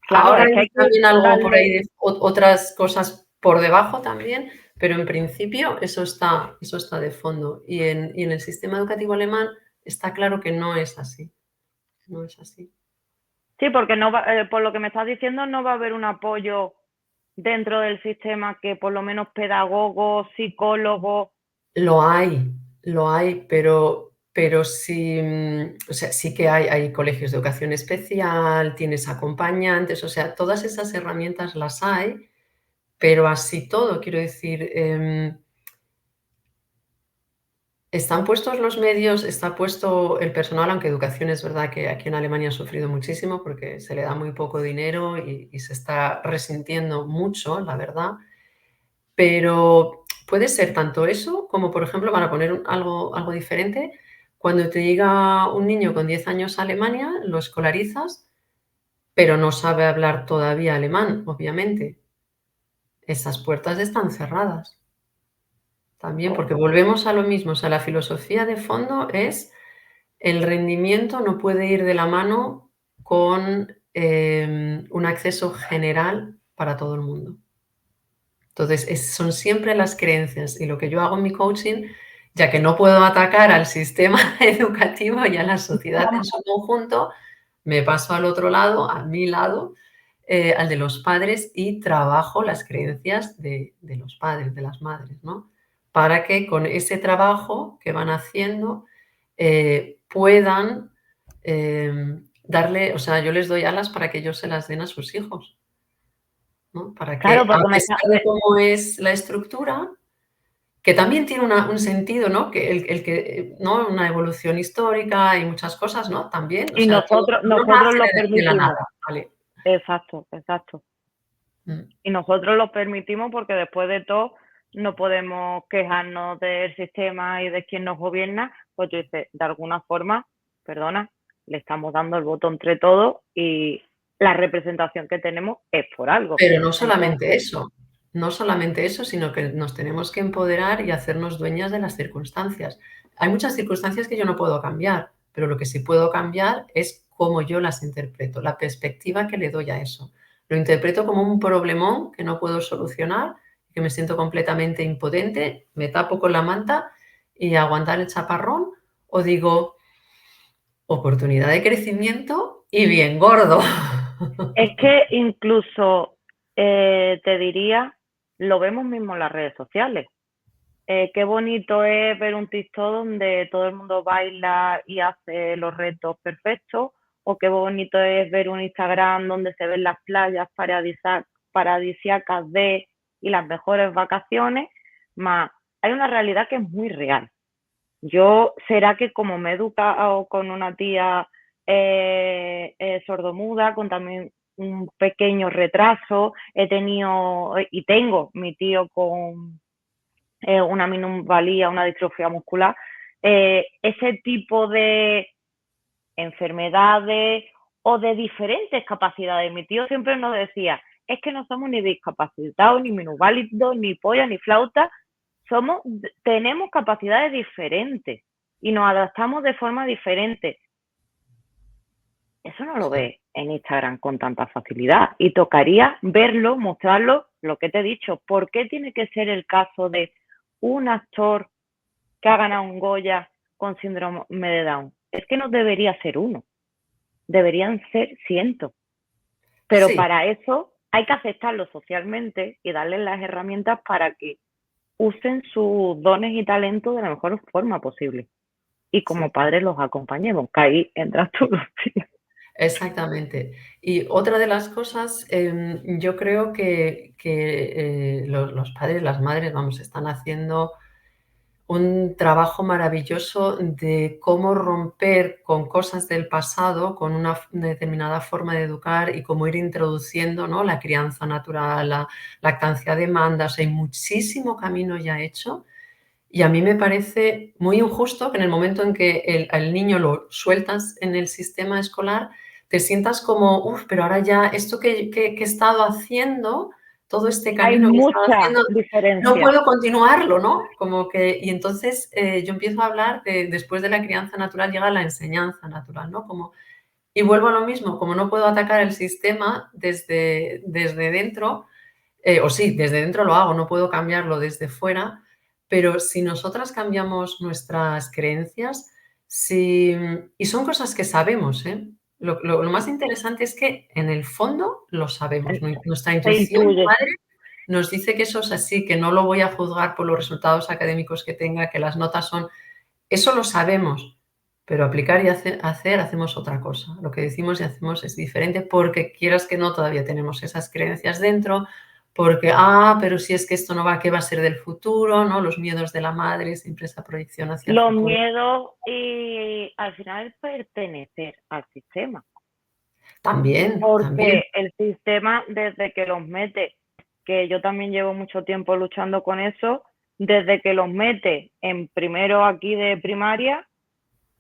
claro, Ahora es que hay hay que también algo por ahí darle, de otras cosas por debajo también, pero en principio eso está de fondo. Y en el sistema educativo alemán está claro que no es así, no es así. sí, porque no va, por lo que me estás diciendo, no va a haber un apoyo dentro del sistema que por lo menos pedagogos, psicólogos, Lo hay, pero sí, o sea, sí que hay colegios de educación especial, tienes acompañantes, o sea, todas esas herramientas las hay, pero así todo, quiero decir, están puestos los medios, está puesto el personal, aunque educación es verdad que aquí en Alemania ha sufrido muchísimo porque se le da muy poco dinero y se está resintiendo mucho, la verdad. Pero puede ser tanto eso como, por ejemplo, para poner algo diferente, cuando te llega un niño con 10 años a Alemania, lo escolarizas, pero no sabe hablar todavía alemán, obviamente. Esas puertas están cerradas también, porque volvemos a lo mismo, o sea, la filosofía de fondo es el rendimiento no puede ir de la mano con un acceso general para todo el mundo. Entonces, son siempre las creencias y lo que yo hago en mi coaching, ya que no puedo atacar al sistema educativo y a la sociedad en su conjunto, me paso al otro lado, a mi lado, al de los padres y trabajo las creencias de los padres, de las madres, ¿no? Para que con ese trabajo que van haciendo puedan darle, o sea, yo les doy alas para que ellos se las den a sus hijos. ¿No? Para claro, que, a porque pesar de cómo es la estructura, que también tiene un sentido, ¿no? Que el que, ¿no? Una evolución histórica y muchas cosas, ¿no? También, o y sea, todo no nosotros nace lo de la permitimos. nada, ¿vale? Exacto, exacto. Mm. Y nosotros lo permitimos porque después de todo no podemos quejarnos del sistema y de quien nos gobierna, pues tú dices, de alguna forma, perdona, le estamos dando el voto entre todos y la representación que tenemos es por algo. Pero no solamente Entonces, eso. no solamente eso, sino que nos tenemos que empoderar y hacernos dueñas de las circunstancias. Hay muchas circunstancias que yo no puedo cambiar, pero lo que sí puedo cambiar es cómo yo las interpreto, la perspectiva que le doy a eso. Lo interpreto como un problemón que no puedo solucionar, que me siento completamente impotente, me tapo con la manta y aguantar el chaparrón, o digo, oportunidad de crecimiento y bien gordo. Es que incluso te diría, lo vemos mismo en las redes sociales. Qué bonito es ver un TikTok donde todo el mundo baila y hace los retos perfectos, o qué bonito es ver un Instagram donde se ven las playas paradisíacas y las mejores vacaciones, más hay una realidad que es muy real. Yo, será que como me he educado con una tía sordomuda, con también un pequeño retraso, he tenido y tengo mi tío con una minusvalía, una distrofia muscular, ese tipo de enfermedades o de diferentes capacidades. Mi tío siempre nos decía, es que no somos ni discapacitados, ni minusválidos, ni polla, ni flauta, tenemos capacidades diferentes y nos adaptamos de forma diferente. Eso no lo ve en Instagram con tanta facilidad y tocaría verlo, mostrarlo, lo que te he dicho. ¿Por qué tiene que ser el caso de un actor que ha ganado un Goya con síndrome de Down? Es que no debería ser uno, deberían ser cientos. Pero Sí, para eso hay que aceptarlo socialmente y darles las herramientas para que usen sus dones y talentos de la mejor forma posible. Y como sí. padres los acompañemos, que ahí entras tú, Lucía. Exactamente. Y otra de las cosas, yo creo que los padres, las madres, vamos, están haciendo un trabajo maravilloso de cómo romper con cosas del pasado, con una determinada forma de educar y cómo ir introduciendo, ¿no? La crianza natural, la lactancia de demanda. O sea, hay muchísimo camino ya hecho y a mí me parece muy injusto que en el momento en que al niño lo sueltas en el sistema escolar, te sientas como, uff, pero ahora ya esto que he estado haciendo, todo este Hay camino que he estado mucha haciendo, no diferencia. puedo continuarlo, ¿no? Como que, y entonces yo empiezo a hablar de, después de la crianza natural llega la enseñanza natural, ¿no? Como, y vuelvo a lo mismo, como no puedo atacar el sistema desde dentro, o sí, desde dentro lo hago, no puedo cambiarlo desde fuera, pero si nosotras cambiamos nuestras creencias, si, y son cosas que sabemos, ¿eh? Lo más interesante es que en el fondo lo sabemos. Nuestra Se intuición intuye. madre nos dice que eso es así, que no lo voy a juzgar por los resultados académicos que tenga, que las notas son... Eso lo sabemos, pero aplicar y hacemos otra cosa. Lo que decimos y hacemos es diferente porque quieras que no, todavía tenemos esas creencias dentro, porque, pero si es que esto no va, ¿qué va a ser del futuro? ¿No? Los miedos de la madre, siempre esa proyección hacia el Los futuro. miedos y al final pertenecer al sistema. También, también. Porque el sistema, desde que los mete, que yo también llevo mucho tiempo luchando con eso, desde que los mete en primero aquí de primaria,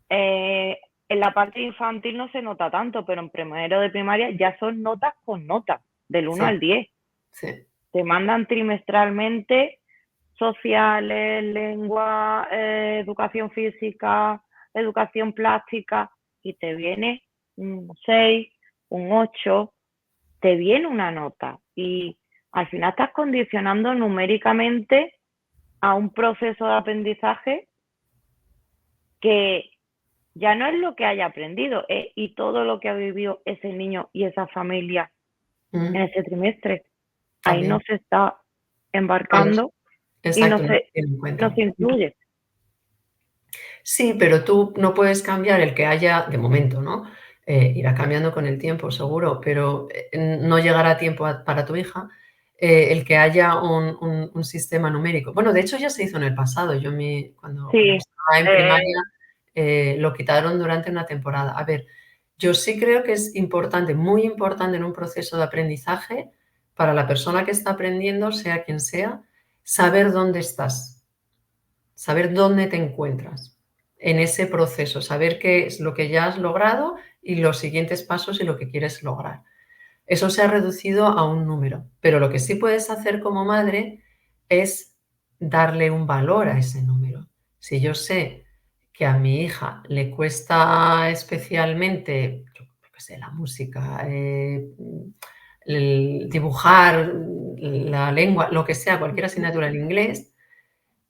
en la parte infantil no se nota tanto, pero en primero de primaria ya son notas con notas, del 1 Sí, al 10. sí. Te mandan trimestralmente sociales, lengua, educación física, educación plástica, y te viene un 6, un 8, te viene una nota. Y al final estás condicionando numéricamente a un proceso de aprendizaje que ya no es lo que haya aprendido, y todo lo que ha vivido ese niño y esa familia en Mm, ese trimestre. Ahí no también. se está No los- embarcando y exacto, no se tiene en no cuenta. se incluye. Sí, pero tú no puedes cambiar el que haya, de momento, ¿no? Irá cambiando con el tiempo, seguro, pero no llegará a tiempo para tu hija el que haya un sistema numérico. Bueno, de hecho ya se hizo en el pasado. Cuando Sí, estaba en eh, primaria lo quitaron durante una temporada. A ver, yo sí creo que es importante, muy importante en un proceso de aprendizaje para la persona que está aprendiendo, sea quien sea, saber dónde estás, saber dónde te encuentras en ese proceso, saber qué es lo que ya has logrado y los siguientes pasos y lo que quieres lograr. Eso se ha reducido a un número, pero lo que sí puedes hacer como madre es darle un valor a ese número. Si yo sé que a mi hija le cuesta especialmente, yo qué sé, la música, el dibujar, la lengua, lo que sea, cualquier asignatura en inglés,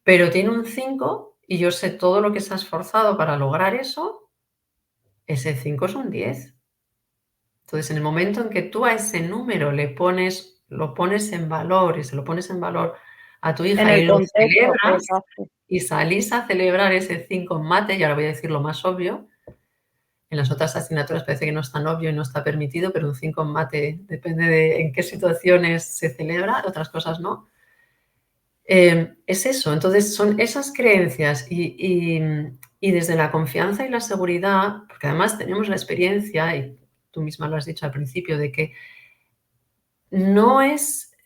pero tiene un 5 y yo sé todo lo que se ha esforzado para lograr eso, ese 5 es un 10. Entonces, en el momento en que tú a ese número lo pones en valor y se lo pones en valor a tu En hija el y lo contexto, celebras exacto. y salís a celebrar ese 5 en mate, y ahora voy a decir lo más obvio, en las otras asignaturas parece que no es tan obvio y no está permitido, pero un 5 en mate depende de en qué situaciones se celebra, otras cosas no. Es eso, entonces son esas creencias y desde la confianza y la seguridad, porque además tenemos la experiencia, y tú misma lo has dicho al principio, de que no es,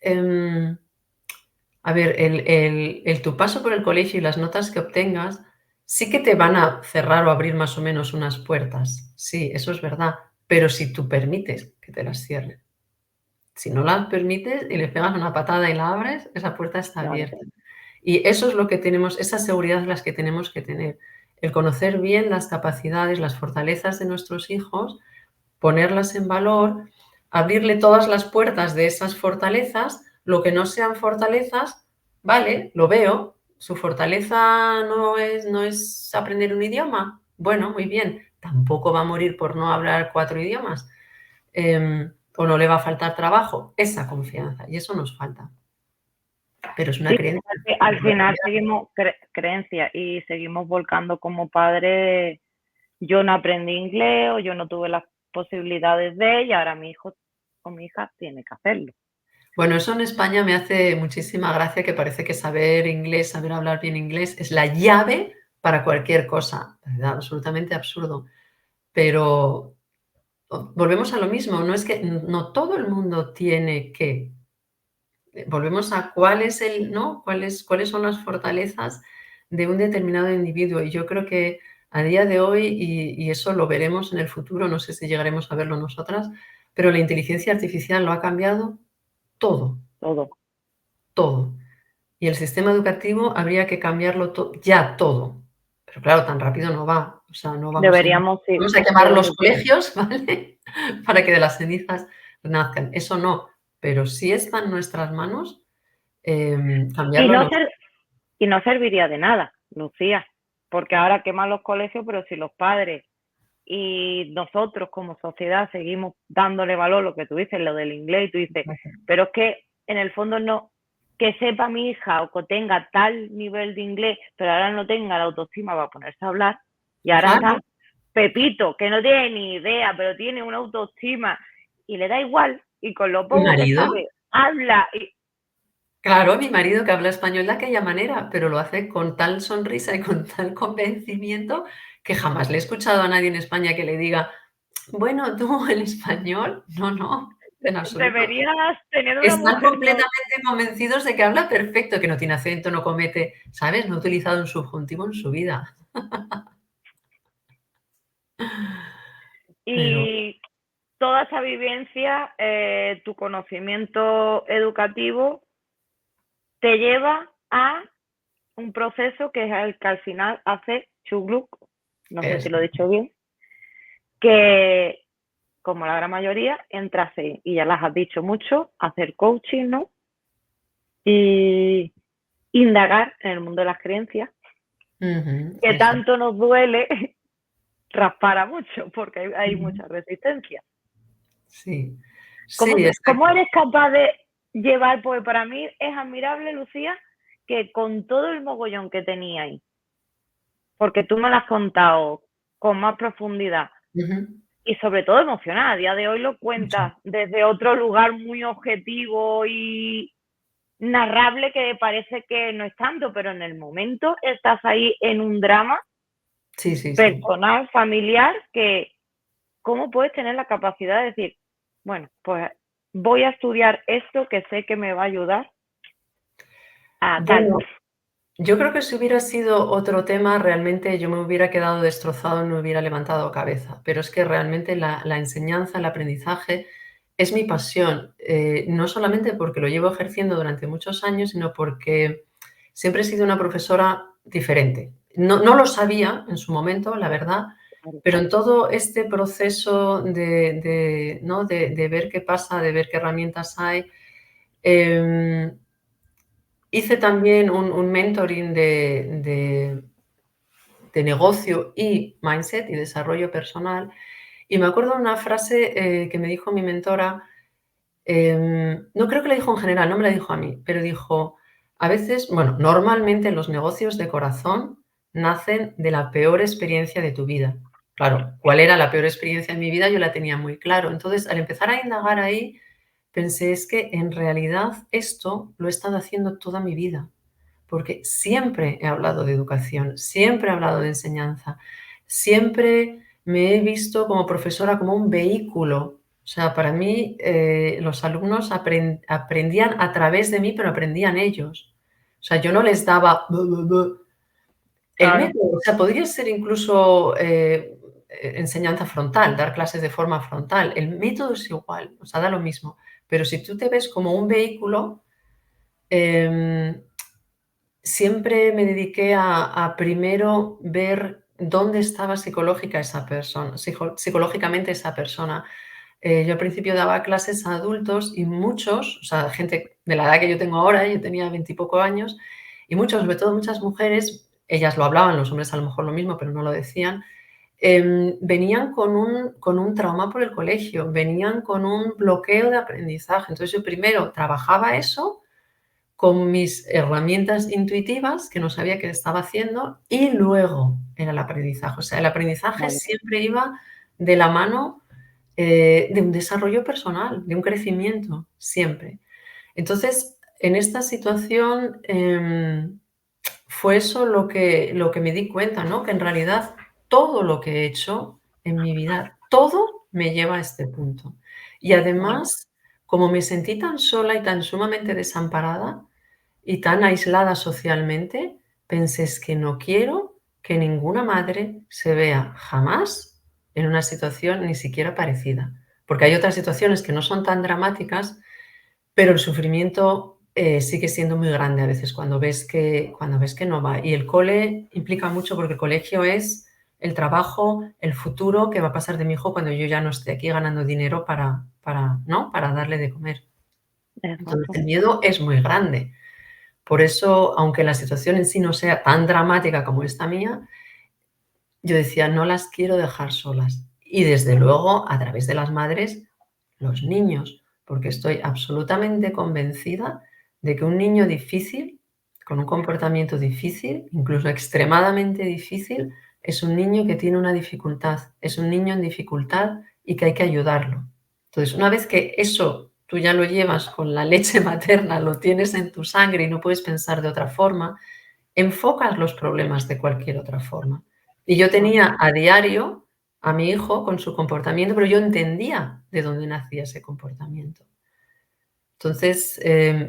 a ver, tu paso por el colegio y las notas que obtengas sí que te van a cerrar o abrir más o menos unas puertas. Sí, eso es verdad, pero si tú permites que te las cierren. Si no las permites y le pegas una patada y la abres, esa puerta está Claro. abierta. Y eso es lo que tenemos, esa seguridad es las que tenemos que tener. El conocer bien las capacidades, las fortalezas de nuestros hijos, ponerlas en valor, abrirle todas las puertas de esas fortalezas, lo que no sean fortalezas, vale, lo veo, su fortaleza no es aprender un idioma, bueno, muy bien, tampoco va a morir por no hablar 4 idiomas, o no le va a faltar trabajo, esa confianza, y eso nos falta, pero es una Sí, creencia. al final seguimos creencias y seguimos volcando como padres. Yo no aprendí inglés o yo no tuve las posibilidades de, y ahora mi hijo o mi hija tiene que hacerlo. Bueno, eso en España me hace muchísima gracia, que parece que saber inglés, saber hablar bien inglés es la llave para cualquier cosa. Es absolutamente absurdo. Pero volvemos a lo mismo, no es que no todo el mundo tiene que. Volvemos a cuál es el, ¿no? Cuáles son las fortalezas de un determinado individuo. Y yo creo que a día de hoy, y eso lo veremos en el futuro, no sé si llegaremos a verlo nosotras, pero la inteligencia artificial lo ha cambiado todo, Todo. todo. Y el sistema educativo habría que cambiarlo ya todo. Pero claro, tan rápido no va. O sea, no Deberíamos, sí, vamos a quemar los debemos. colegios, ¿vale? Para que de las cenizas nazcan. Eso no. Pero sí está en nuestras manos, Y cambiarlo no, no. y no serviría de nada, Lucía, porque ahora queman los colegios, pero si los padres y nosotros como sociedad seguimos dándole valor, lo que tú dices, lo del inglés, y tú dices, pero es que en el fondo no, que sepa mi hija o que tenga tal nivel de inglés, pero ahora no tenga la autoestima para ponerse a hablar, y ahora Claro, está Pepito, que no tiene ni idea, pero tiene una autoestima y le da igual, y con lo mi poco que marido, sabe, habla, y claro, mi marido que habla español de aquella manera, pero lo hace con tal sonrisa y con tal convencimiento que jamás le he escuchado a nadie en España que le diga: "Bueno, tú el español", no, no, en absoluto. deberías tener una Están mujer con... completamente convencidos de que habla perfecto, que no tiene acento, no comete, ¿sabes? No ha utilizado un subjuntivo en su vida. Pero Y toda esa vivencia, tu conocimiento educativo te lleva a un proceso que es el que al final hace Chugluk, no sé si es lo he dicho bien, que como la gran mayoría entras y ya las has dicho mucho, hacer coaching, ¿no? Y indagar en el mundo de las creencias, ujú, que eso, tanto nos duele raspar a mucho, porque hay ujú, mucha resistencia. sí. Sí, ¿Cómo exacto. eres capaz de llevar? Pues para mí es admirable, Lucía, que con todo el mogollón que tenía ahí, porque tú me lo has contado con más profundidad Ujú, y sobre todo emocional, a día de hoy lo mucho. cuentas desde otro lugar muy objetivo y narrable, que parece que no es tanto, pero en el momento estás ahí en un drama Sí, sí, sí. personal, familiar, que ¿cómo puedes tener la capacidad de decir, bueno, pues voy a estudiar esto que sé que me va a ayudar a tal? Bueno, yo creo que si hubiera sido otro tema, realmente yo me hubiera quedado destrozado y no hubiera levantado cabeza. Pero es que realmente la enseñanza, el aprendizaje es mi pasión, no solamente porque lo llevo ejerciendo durante muchos años, sino porque siempre he sido una profesora diferente. No lo sabía en su momento, la verdad, Claro, pero en todo este proceso ¿no? de ver qué pasa, de ver qué herramientas hay, em, hice también un mentoring de negocio y mindset y desarrollo personal. Y me acuerdo de una frase que me dijo mi mentora. No creo que la dijo en general, no me la dijo a mí, pero dijo, a veces, bueno, normalmente los negocios de corazón nacen de la peor experiencia de tu vida. Claro, ¿cuál era la peor experiencia de mi vida? Yo la tenía muy claro. Entonces, al empezar a indagar ahí, pensé, es que en realidad esto lo he estado haciendo toda mi vida, porque siempre he hablado de educación, siempre he hablado de enseñanza, siempre me he visto como profesora como un vehículo. O sea, para mí los alumnos aprendían a través de mí, pero aprendían ellos. O sea, yo no les daba el claro, método. O sea, podría ser incluso enseñanza frontal, dar clases de forma frontal. El método es igual, o sea, da lo mismo. Pero si tú te ves como un vehículo, em, siempre me dediqué a primero ver dónde estaba psicológica esa persona, psicológicamente esa persona. Yo al principio daba clases a adultos y muchos, o sea, gente de la edad que yo tengo ahora, yo tenía 20 y poco años, y muchos, sobre todo muchas mujeres, ellas lo hablaban, los hombres a lo mejor lo mismo, pero no lo decían, venían con un trauma por el colegio, venían con un bloqueo de aprendizaje. Entonces yo primero trabajaba eso con mis herramientas intuitivas, que no sabía qué estaba haciendo, y luego era el aprendizaje. O sea, el aprendizaje vale. siempre iba de la mano de un desarrollo personal, de un crecimiento, siempre. Entonces, en esta situación fue eso lo que me di cuenta, ¿no? Que en realidad todo lo que he hecho en mi vida, todo me lleva a este punto. Y Vale. además, como me sentí tan sola y tan sumamente desamparada, y tan aislada socialmente, pensé es que no quiero que ninguna madre se vea jamás en una situación ni siquiera parecida. Porque hay otras situaciones que no son tan dramáticas, pero el sufrimiento sigue siendo muy grande a veces cuando ves que no va. Y el cole implica mucho porque el colegio es el trabajo, el futuro que va a pasar de mi hijo cuando yo ya no esté aquí ganando dinero ¿no? Para darle de comer. Entonces Exacto. el miedo es muy grande. Por eso, aunque la situación en sí no sea tan dramática como esta mía, yo decía, no las quiero dejar solas. Y desde luego, a través de las madres, los niños, porque estoy absolutamente convencida de que un niño difícil, con un comportamiento difícil, incluso extremadamente difícil, es un niño que tiene una dificultad, es un niño en dificultad y que hay que ayudarlo. Entonces, una vez que eso tú ya lo llevas con la leche materna, lo tienes en tu sangre y no puedes pensar de otra forma, enfocas los problemas de cualquier otra forma. Y yo Vale. tenía a diario a mi hijo con su comportamiento, pero yo entendía de dónde nacía ese comportamiento. Entonces,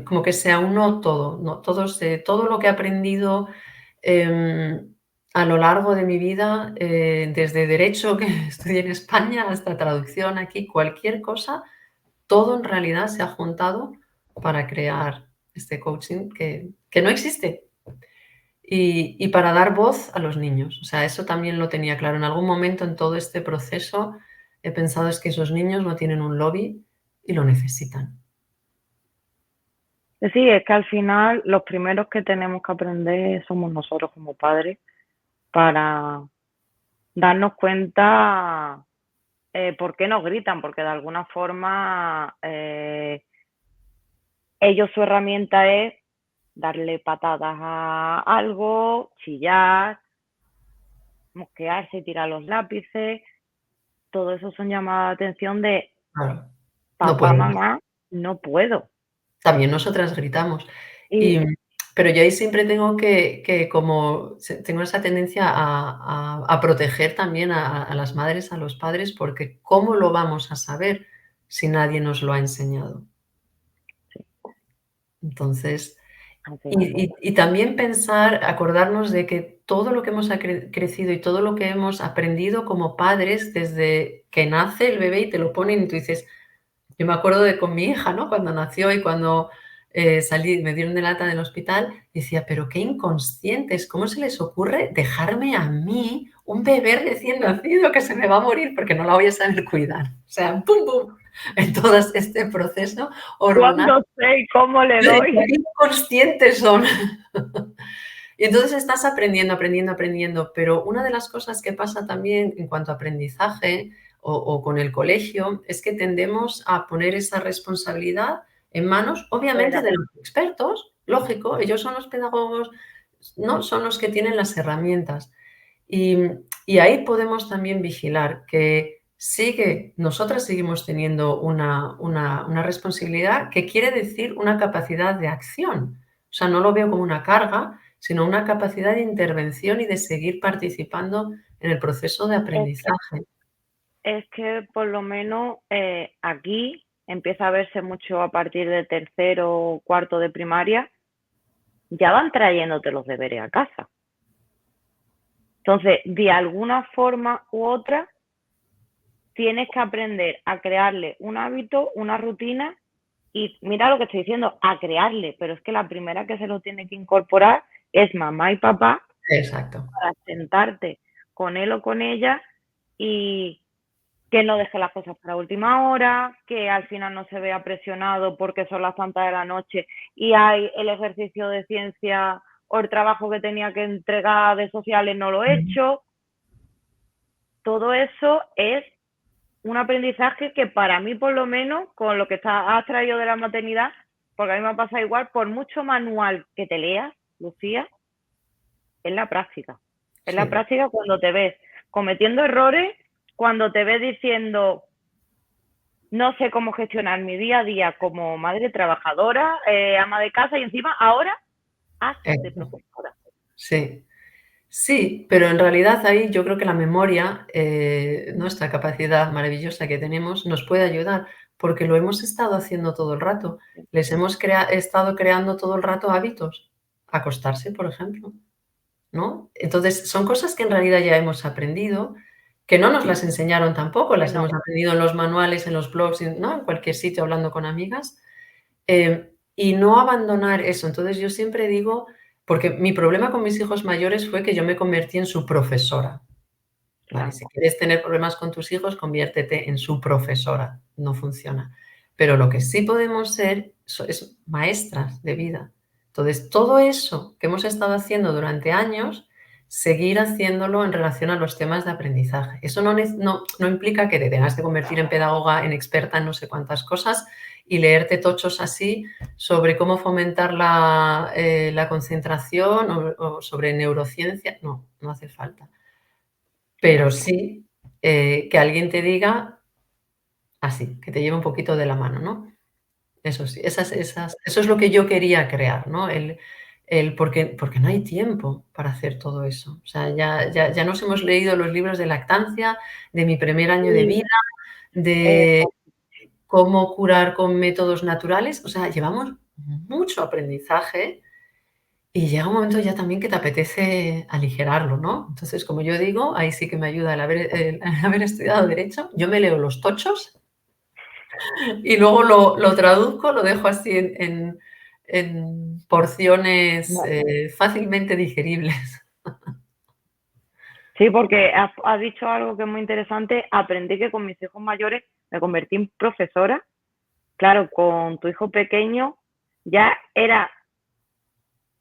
como que se aunó todo, ¿no? Todo lo que he aprendido a lo largo de mi vida, desde derecho que estudié en España hasta traducción aquí, cualquier cosa, todo en realidad se ha juntado para crear este coaching que no existe. Y para dar voz a los niños. O sea, eso también lo tenía claro. En algún momento en todo este proceso he pensado es que esos niños no tienen un lobby y lo necesitan. Sí, es que al final los primeros que tenemos que aprender somos nosotros como padres para darnos cuenta por qué nos gritan, porque de alguna forma ellos su herramienta es darle patadas a algo, chillar, mosquearse, tirar los lápices, todo eso son llamadas de atención de Claro, no papá, podemos. mamá, no puedo. También nosotras gritamos. Y, Y pero yo ahí siempre tengo que como tengo esa tendencia a proteger también a las madres, a los padres, porque ¿cómo lo vamos a saber si nadie nos lo ha enseñado? sí, Entonces, así mismo. y también pensar, acordarnos de que todo lo que hemos crecido y todo lo que hemos aprendido como padres desde que nace el bebé y te lo ponen y tú dices, Yo me acuerdo de con mi hija, ¿no? Cuando nació y cuando salí, me dieron de alta del hospital, decía, pero qué inconscientes, ¿cómo se les ocurre dejarme a mí, un bebé recién nacido que se me va a morir porque no la voy a saber cuidar? O sea, pum, pum, en todo este proceso hormonal. ¿Cuándo sé y cómo le Yo decía, doy? qué inconscientes son. Y entonces estás aprendiendo, aprendiendo, aprendiendo, pero una de las cosas que pasa también en cuanto a aprendizaje o con el colegio es que tendemos a poner esa responsabilidad en manos, obviamente, Fuera. de los expertos, lógico, ellos son los pedagogos, no son los que tienen las herramientas. Y, y ahí podemos también vigilar que nosotras seguimos teniendo una responsabilidad que quiere decir una capacidad de acción. O sea, no lo veo como una carga, sino una capacidad de intervención y de seguir participando en el proceso de Es aprendizaje. Es que por lo menos aquí empieza a verse mucho a partir de tercero o cuarto de primaria, ya van trayéndote los deberes a casa. Entonces, de alguna forma u otra, tienes que aprender a crearle un hábito, una rutina, y mira lo que estoy diciendo, a crearle, pero es que la primera que se lo tiene que incorporar es mamá y papá Exacto. para sentarte con él o con ella y que no deje las cosas para última hora, que al final no se vea presionado porque son las tantas de la noche y hay el ejercicio de ciencia o el trabajo que tenía que entregar de sociales no lo he Ujú. hecho. Todo eso es un aprendizaje que para mí, por lo menos, con lo que has traído de la maternidad, porque a mí me ha pasado igual, por mucho manual que te leas, Lucía, es la práctica. Es la Sí. práctica cuando te ves cometiendo errores, cuando te ves diciendo, no sé cómo gestionar mi día a día como madre trabajadora, ama de casa y encima ahora hasta de Eso. profesora. Sí. Sí, pero en realidad ahí yo creo que la memoria, nuestra capacidad maravillosa que tenemos, nos puede ayudar, porque lo hemos estado haciendo todo el rato. Les hemos estado creando todo el rato hábitos. Acostarse, por ejemplo, ¿no? Entonces, son cosas que en realidad ya hemos aprendido, que no nos las enseñaron tampoco, Que las no, hemos aprendido en los manuales, en los blogs, ¿no? En cualquier sitio hablando con amigas. Y no abandonar eso. Entonces yo siempre digo, porque mi problema con mis hijos mayores fue que yo me convertí en su profesora. Vale, claro. si quieres tener problemas con tus hijos, conviértete en su profesora. No funciona. Pero lo que sí podemos ser es maestras de vida. Entonces, todo eso que hemos estado haciendo durante años, seguir haciéndolo en relación a los temas de aprendizaje. Eso no implica que te tengas que convertir en pedagoga, en experta en no sé cuántas cosas y leerte tochos así sobre cómo fomentar la concentración o sobre neurociencia. No, no hace falta. Pero sí, que alguien te diga así, que te lleve un poquito de la mano, ¿no? Eso sí, eso es lo que yo quería crear, ¿no? Porque no hay tiempo para hacer todo eso. O sea, ya nos hemos leído los libros de lactancia, de mi primer año de Sí, vida, de eh, cómo curar con métodos naturales. O sea, llevamos mucho aprendizaje y llega un momento ya también que te apetece aligerarlo, ¿no? Entonces, como yo digo, ahí sí que me ayuda el haber estudiado derecho. Yo me leo los tochos y luego lo traduzco, lo dejo así en porciones, no. fácilmente digeribles. Sí, porque has dicho algo que es muy interesante. Aprendí que con mis hijos mayores me convertí en profesora. Claro, con tu hijo pequeño ya era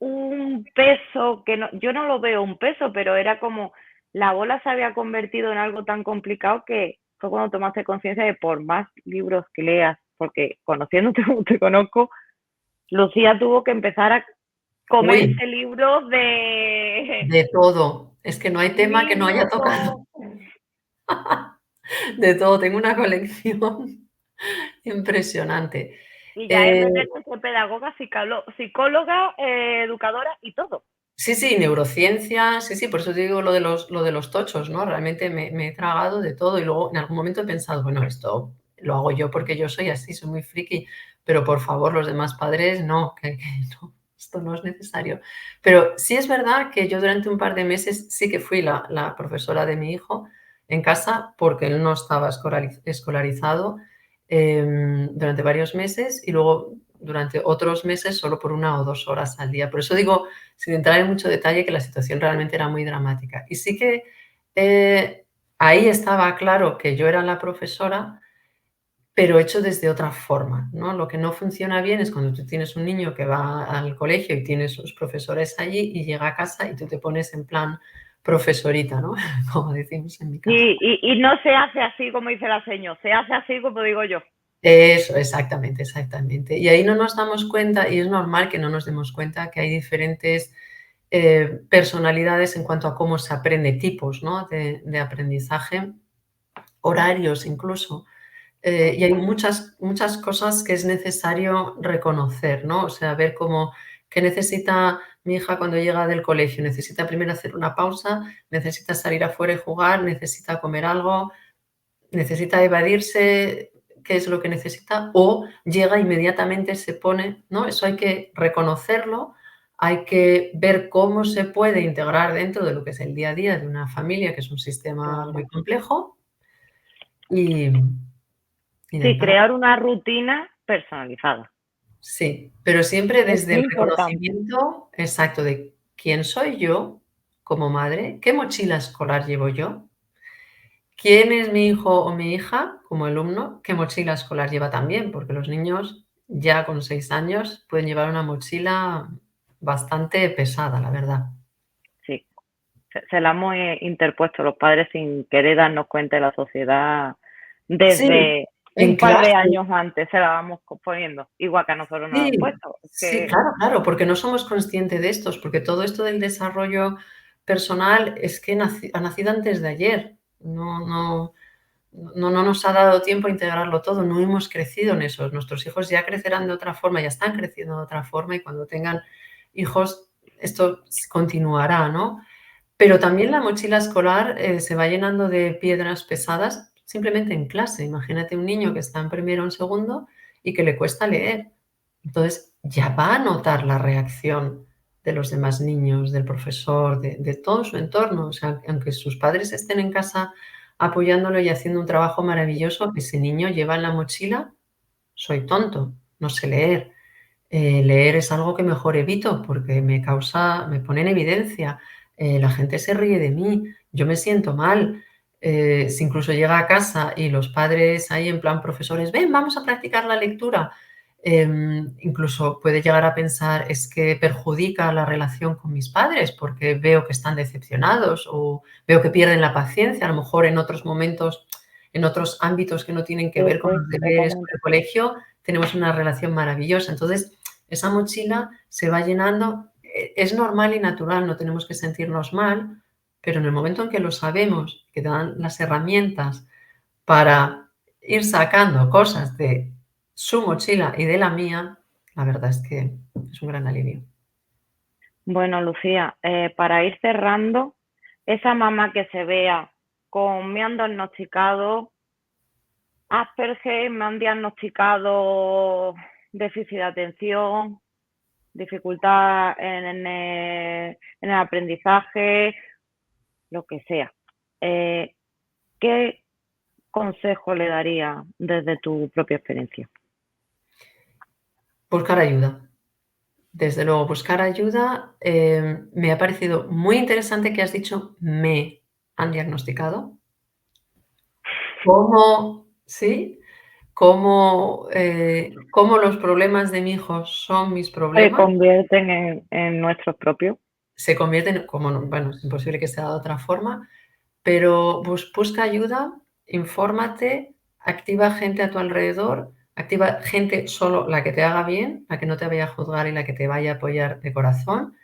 un peso que no, yo no lo veo un peso, pero era como la bola se había convertido en algo tan complicado que fue cuando tomaste conciencia de por más libros que leas, porque conociéndote como te conozco, Lucía tuvo que empezar a Uy, comerse libros de de todo. Es que no hay tema que no haya tocado. minutos De todo, tengo una colección impresionante. y ya es Eh meterte en ser pedagoga, psicóloga, educadora y todo. Sí, sí, neurociencia, sí, sí, por eso te digo lo de los tochos, ¿no? Realmente me he tragado de todo y luego en algún momento he pensado, bueno, esto lo hago yo porque yo soy así, soy muy friki, pero por favor, los demás padres, no, que no, esto no es necesario. Pero sí es verdad que yo durante un par de meses sí que fui la profesora de mi hijo en casa porque él no estaba escolarizado durante varios meses y luego durante otros meses solo por 1 o 2 horas al día. Por eso digo, sin entrar en mucho detalle, que la situación realmente era muy dramática. Y sí que ahí estaba claro que yo era la profesora, pero hecho desde otra forma, ¿no? Lo que no funciona bien es cuando tú tienes un niño que va al colegio y tiene sus profesores allí y llega a casa y tú te pones en plan profesorita, ¿no? Como decimos en mi casa. Y no se hace así como dice la señora, se hace así como digo yo. Eso, exactamente, exactamente. Y ahí no nos damos cuenta, y es normal que no nos demos cuenta, que hay diferentes personalidades en cuanto a cómo se aprende, tipos, ¿no? de aprendizaje, horarios incluso. Y hay muchas, muchas cosas que es necesario reconocer, ¿no? O sea, ver cómo, qué necesita mi hija cuando llega del colegio. Necesita primero hacer una pausa, necesita salir afuera y jugar, necesita comer algo, necesita evadirse, qué es lo que necesita, o llega inmediatamente, se pone, ¿no? Eso hay que reconocerlo, hay que ver cómo se puede integrar dentro de lo que es el día a día de una familia, que es un sistema Claro. muy complejo, y, y de ahí Sí, para crear una rutina personalizada. sí, pero siempre Es desde el muy importante. reconocimiento exacto de quién soy yo como madre, qué mochila escolar llevo yo, quién es mi hijo o mi hija como alumno, qué mochila escolar lleva también, porque los niños ya con 6 años pueden llevar una mochila bastante pesada, la verdad. Sí, se la hemos interpuesto los padres sin querer darnos cuenta de la sociedad Sí, desde un en par de clase. años antes se la vamos poniendo, igual que a nosotros nos la han Sí, puesto. Es sí, que claro, claro, porque no somos conscientes de estos, porque todo esto del desarrollo personal es que ha nacido antes de ayer. No nos ha dado tiempo a integrarlo todo, no hemos crecido en eso. Nuestros hijos ya crecerán de otra forma, ya están creciendo de otra forma y cuando tengan hijos esto continuará, ¿no? Pero también la mochila escolar se va llenando de piedras pesadas simplemente en clase. Imagínate un niño que está en primero o en segundo y que le cuesta leer. Entonces ya va a notar la reacción de los demás niños, del profesor, de todo su entorno. O sea, aunque sus padres estén en casa apoyándolo y haciendo un trabajo maravilloso, ese niño lleva en la mochila, soy tonto, no sé leer. Leer es algo que mejor evito porque me pone en evidencia, la gente se ríe de mí, yo me siento mal. Si incluso llega a casa y los padres ahí en plan profesores, ven, vamos a practicar la lectura, incluso puede llegar a pensar es que perjudica la relación con mis padres porque veo que están decepcionados o veo que pierden la paciencia, a lo mejor en otros momentos, en otros ámbitos que no tienen que ver con los deberes con totalmente. el colegio, tenemos una relación maravillosa. Entonces, esa mochila se va llenando, es normal y natural, no tenemos que sentirnos mal, pero en el momento en que lo sabemos, que dan las herramientas para ir sacando cosas de su mochila y de la mía, la verdad es que es un gran alivio. Bueno, Lucía, para ir cerrando, esa mamá que se vea con me han diagnosticado Asperger, me han diagnosticado déficit de atención, dificultad en el aprendizaje, lo que sea. ¿Qué consejo le daría desde tu propia experiencia? Buscar ayuda. Desde luego, buscar ayuda. Me ha parecido muy interesante que has dicho me han diagnosticado. ¿Cómo? ¿Sí? Cómo los problemas de mi hijo son mis Se problemas, convierten en nuestros propios. se convierten, como no, bueno, es imposible que sea de otra forma, pero busca ayuda, infórmate, activa gente a tu alrededor, activa gente solo la que te haga bien, la que no te vaya a juzgar y la que te vaya a apoyar de corazón,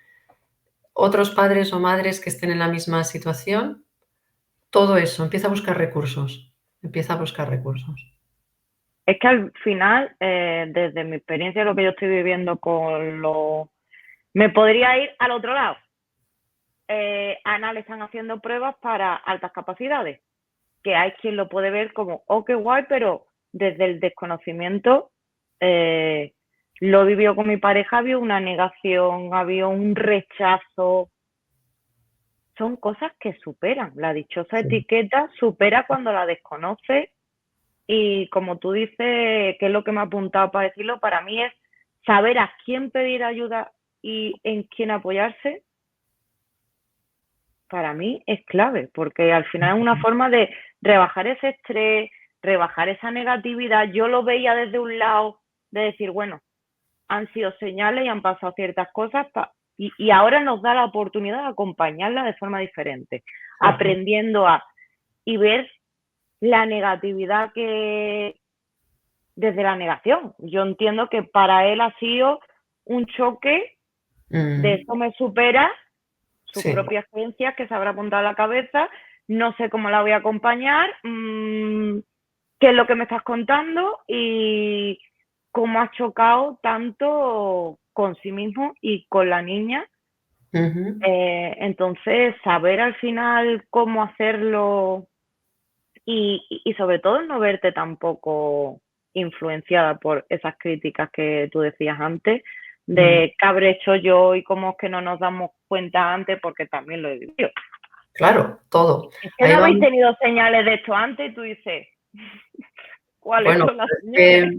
otros padres o madres que estén en la misma situación, todo eso, empieza a buscar recursos, empieza a buscar recursos. Es que al final, desde mi experiencia, lo que yo estoy viviendo con los... Me podría ir al otro lado. Ana le están haciendo pruebas para altas capacidades, que hay quien lo puede ver como, oh, qué guay, pero desde el desconocimiento lo vivió con mi pareja, había una negación, había un rechazo. Son cosas que superan. La dichosa Sí, etiqueta supera cuando la desconoce Y como tú dices, que es lo que me ha apuntado para decirlo, para mí es saber a quién pedir ayuda y en quién apoyarse, para mí es clave, porque al final es una forma de rebajar ese estrés, rebajar esa negatividad. Yo lo veía desde un lado de decir, bueno, han sido señales y han pasado ciertas cosas y ahora nos da la oportunidad de acompañarla de forma diferente, Ajá. aprendiendo y ver la negatividad que desde la negación. Yo entiendo que para él ha sido un choque de Mm, esto me supera, sus sí. propias creencias que se habrá apuntado a la cabeza, no sé cómo la voy a acompañar, qué es lo que me estás contando y cómo has chocado tanto con sí mismo y con la niña. Ujú. Entonces, saber al final cómo hacerlo y sobre todo no verte tampoco influenciada por esas críticas que tú decías antes, Mm, de qué habré hecho yo y cómo es que no nos damos cuenta antes, porque también lo he vivido. claro, todo. Es que no Ahí habéis vamos. tenido señales de esto antes y tú dices, ¿cuáles Bueno, son las es señales? que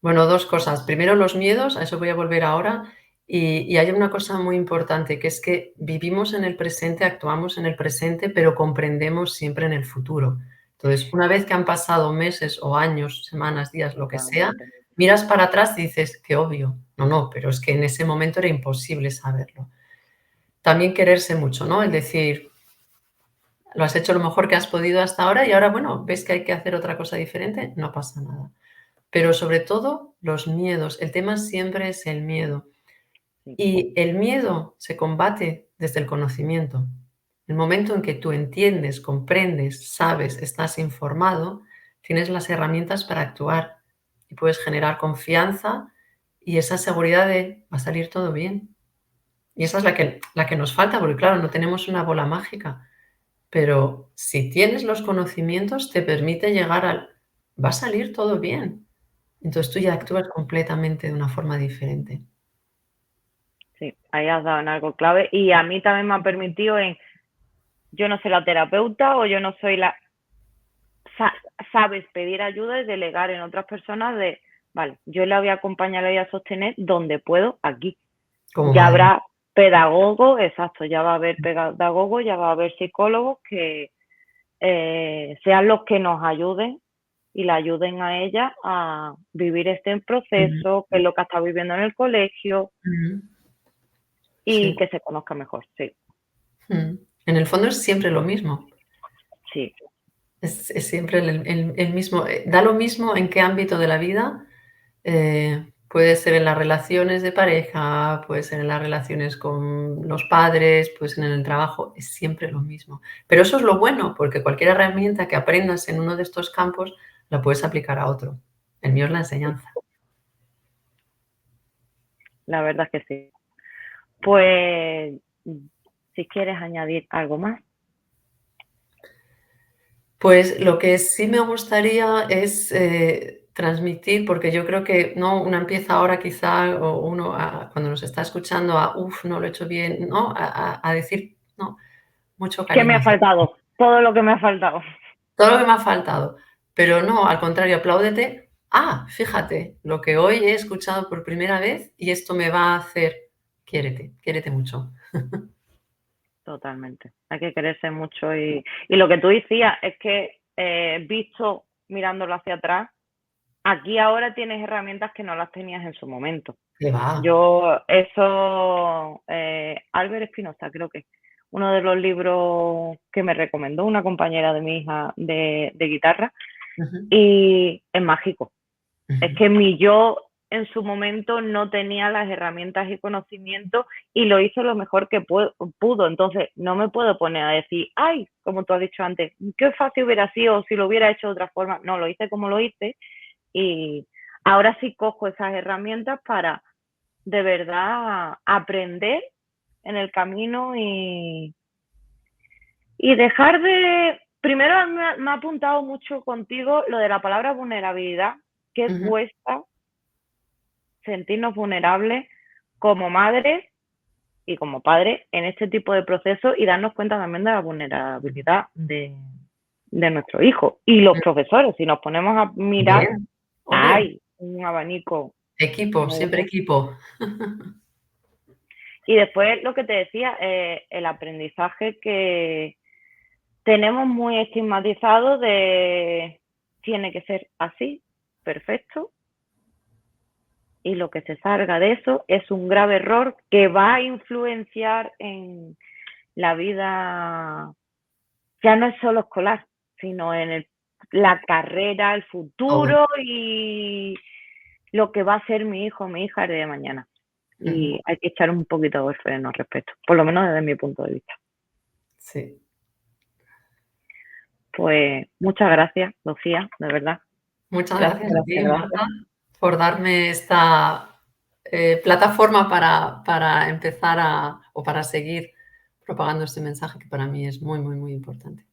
bueno, 2 cosas. Primero, los miedos, a eso voy a volver ahora. Y hay una cosa muy importante, que es que vivimos en el presente, actuamos en el presente, pero comprendemos siempre en el futuro. Entonces, una vez que han pasado meses o años, semanas, días, lo que sea, Totalmente. miras para atrás y dices: "Qué obvio". No, no, pero es que en ese momento era imposible saberlo. También quererse mucho, ¿no? Es decir, lo has hecho lo mejor que has podido hasta ahora y ahora, bueno, ves que hay que hacer otra cosa diferente, no pasa nada. Pero sobre todo los miedos. El tema siempre es el miedo. Sí, Y el miedo se combate desde el conocimiento. El momento en que tú entiendes, comprendes, sabes, estás informado, tienes las herramientas para actuar y puedes generar confianza y esa seguridad de va a salir todo bien. Y esa es la que nos falta, porque claro, no tenemos una bola mágica, pero si tienes los conocimientos te permite llegar al va a salir todo bien. Entonces tú ya actúas completamente de una forma diferente. sí, ahí has dado en algo clave y a mí también me ha permitido yo no soy la terapeuta o yo no soy sabes pedir ayuda y delegar en otras personas de, vale, yo la voy a acompañar y a sostener donde puedo aquí. Como Ya madre. habrá pedagogos, exacto, ya va a haber pedagogos, ya va a haber psicólogos que sean los que nos ayuden y la ayuden a ella a vivir este Ujú, proceso, que es lo que está viviendo en el colegio ujú. y Sí. que se conozca mejor. Sí, En el fondo es siempre lo mismo. sí, Es siempre el mismo, da lo mismo en qué ámbito de la vida, puede ser en las relaciones de pareja, puede ser en las relaciones con los padres, puede ser en el trabajo, es siempre lo mismo. Pero eso es lo bueno, porque cualquier herramienta que aprendas en uno de estos campos la puedes aplicar a otro. El mío es la sí, enseñanza. la verdad es que sí. Pues, si quieres añadir algo más. Pues lo que sí me gustaría es, transmitir, porque yo creo que, ¿no?, una empieza ahora quizá, o uno cuando nos está escuchando a: "Uf, no lo he hecho bien", ¿no?, a decir: "No, mucho ¿Qué me cariño ha hacia ti, faltado? Todo lo que me ha faltado. todo lo que me ha faltado". Pero no, al contrario, apláudete: "Ah, fíjate, lo que hoy he escuchado por primera vez y esto me va a hacer". Quiérete, quiérete mucho. Totalmente. Hay que quererse mucho y lo que tú decías es que visto mirándolo hacia atrás, aquí ahora tienes herramientas que no las tenías en su momento. Que va. Yo, eso, Albert Espinosa, creo que uno de los libros que me recomendó una compañera de mi hija de guitarra, Ujú, y es mágico. Es ujú. que mi yo en su momento no tenía las herramientas y conocimientos y lo hizo lo mejor que pudo. Entonces, no me puedo poner a decir, ay, como tú has dicho antes, qué fácil hubiera sido si lo hubiera hecho de otra forma. No, lo hice como lo hice y ahora sí cojo esas herramientas para de verdad aprender en el camino y dejar de... Primero me ha apuntado mucho contigo lo de la palabra vulnerabilidad, que Ujú. cuesta sentirnos vulnerables como madres y como padres en este tipo de procesos y darnos cuenta también de la vulnerabilidad de nuestro hijo. Y los profesores, si nos ponemos a mirar, Bien, hombre, hay un abanico equipo, muy siempre grande. equipo. Y después lo que te decía, el aprendizaje que tenemos muy estigmatizado de tiene que ser así, perfecto, y lo que se salga de eso es un grave error que va a influenciar en la vida, ya no es solo escolar, sino en la carrera, el Todo. futuro y lo que va a ser mi hijo o mi hija el día de mañana. Ujú. Y hay que echar un poquito de freno al respecto, por lo menos desde mi punto de vista. Sí. Pues muchas gracias, Lucía, de verdad. Muchas Gracias, gracias a gracias, ti, gracias. Marta, por darme esta plataforma para empezar o para seguir propagando este mensaje que para mí es muy, muy, muy importante.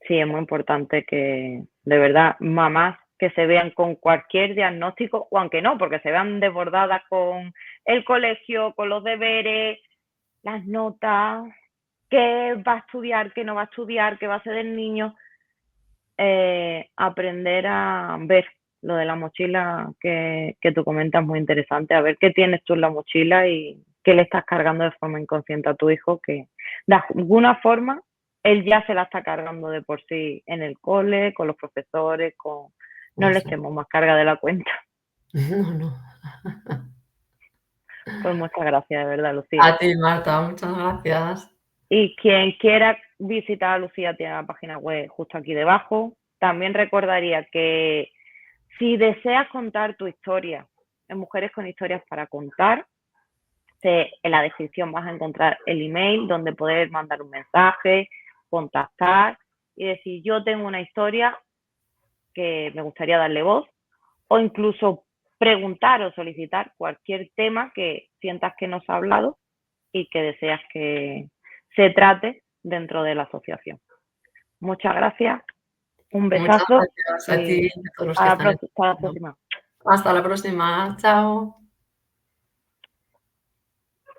Sí, es muy importante que, de verdad, mamás que se vean con cualquier diagnóstico, o aunque no, porque se vean desbordadas con el colegio, con los deberes, las notas, qué va a estudiar, qué no va a estudiar, qué va a hacer el niño, aprender a ver lo de la mochila que tú comentas muy interesante, a ver qué tienes tú en la mochila y qué le estás cargando de forma inconsciente a tu hijo, que de alguna forma él ya se la está cargando de por sí en el cole, con los profesores, con no le Exacto. echemos más carga de la cuenta. No, no. Pues muchas gracias, de verdad, Lucía. A ti, Marta, muchas gracias. Y quien quiera visitar a Lucía tiene la página web justo aquí debajo. También recordaría que si deseas contar tu historia en Mujeres con Historias para Contar, en la descripción vas a encontrar el email donde poder mandar un mensaje, contactar y decir yo tengo una historia que me gustaría darle voz o incluso preguntar o solicitar cualquier tema que sientas que no se ha hablado y que deseas que se trate dentro de la asociación. Muchas gracias, un Muchas besazo gracias a ti y y a todos los que hasta están la escuchando. próxima. Hasta la próxima. Chao.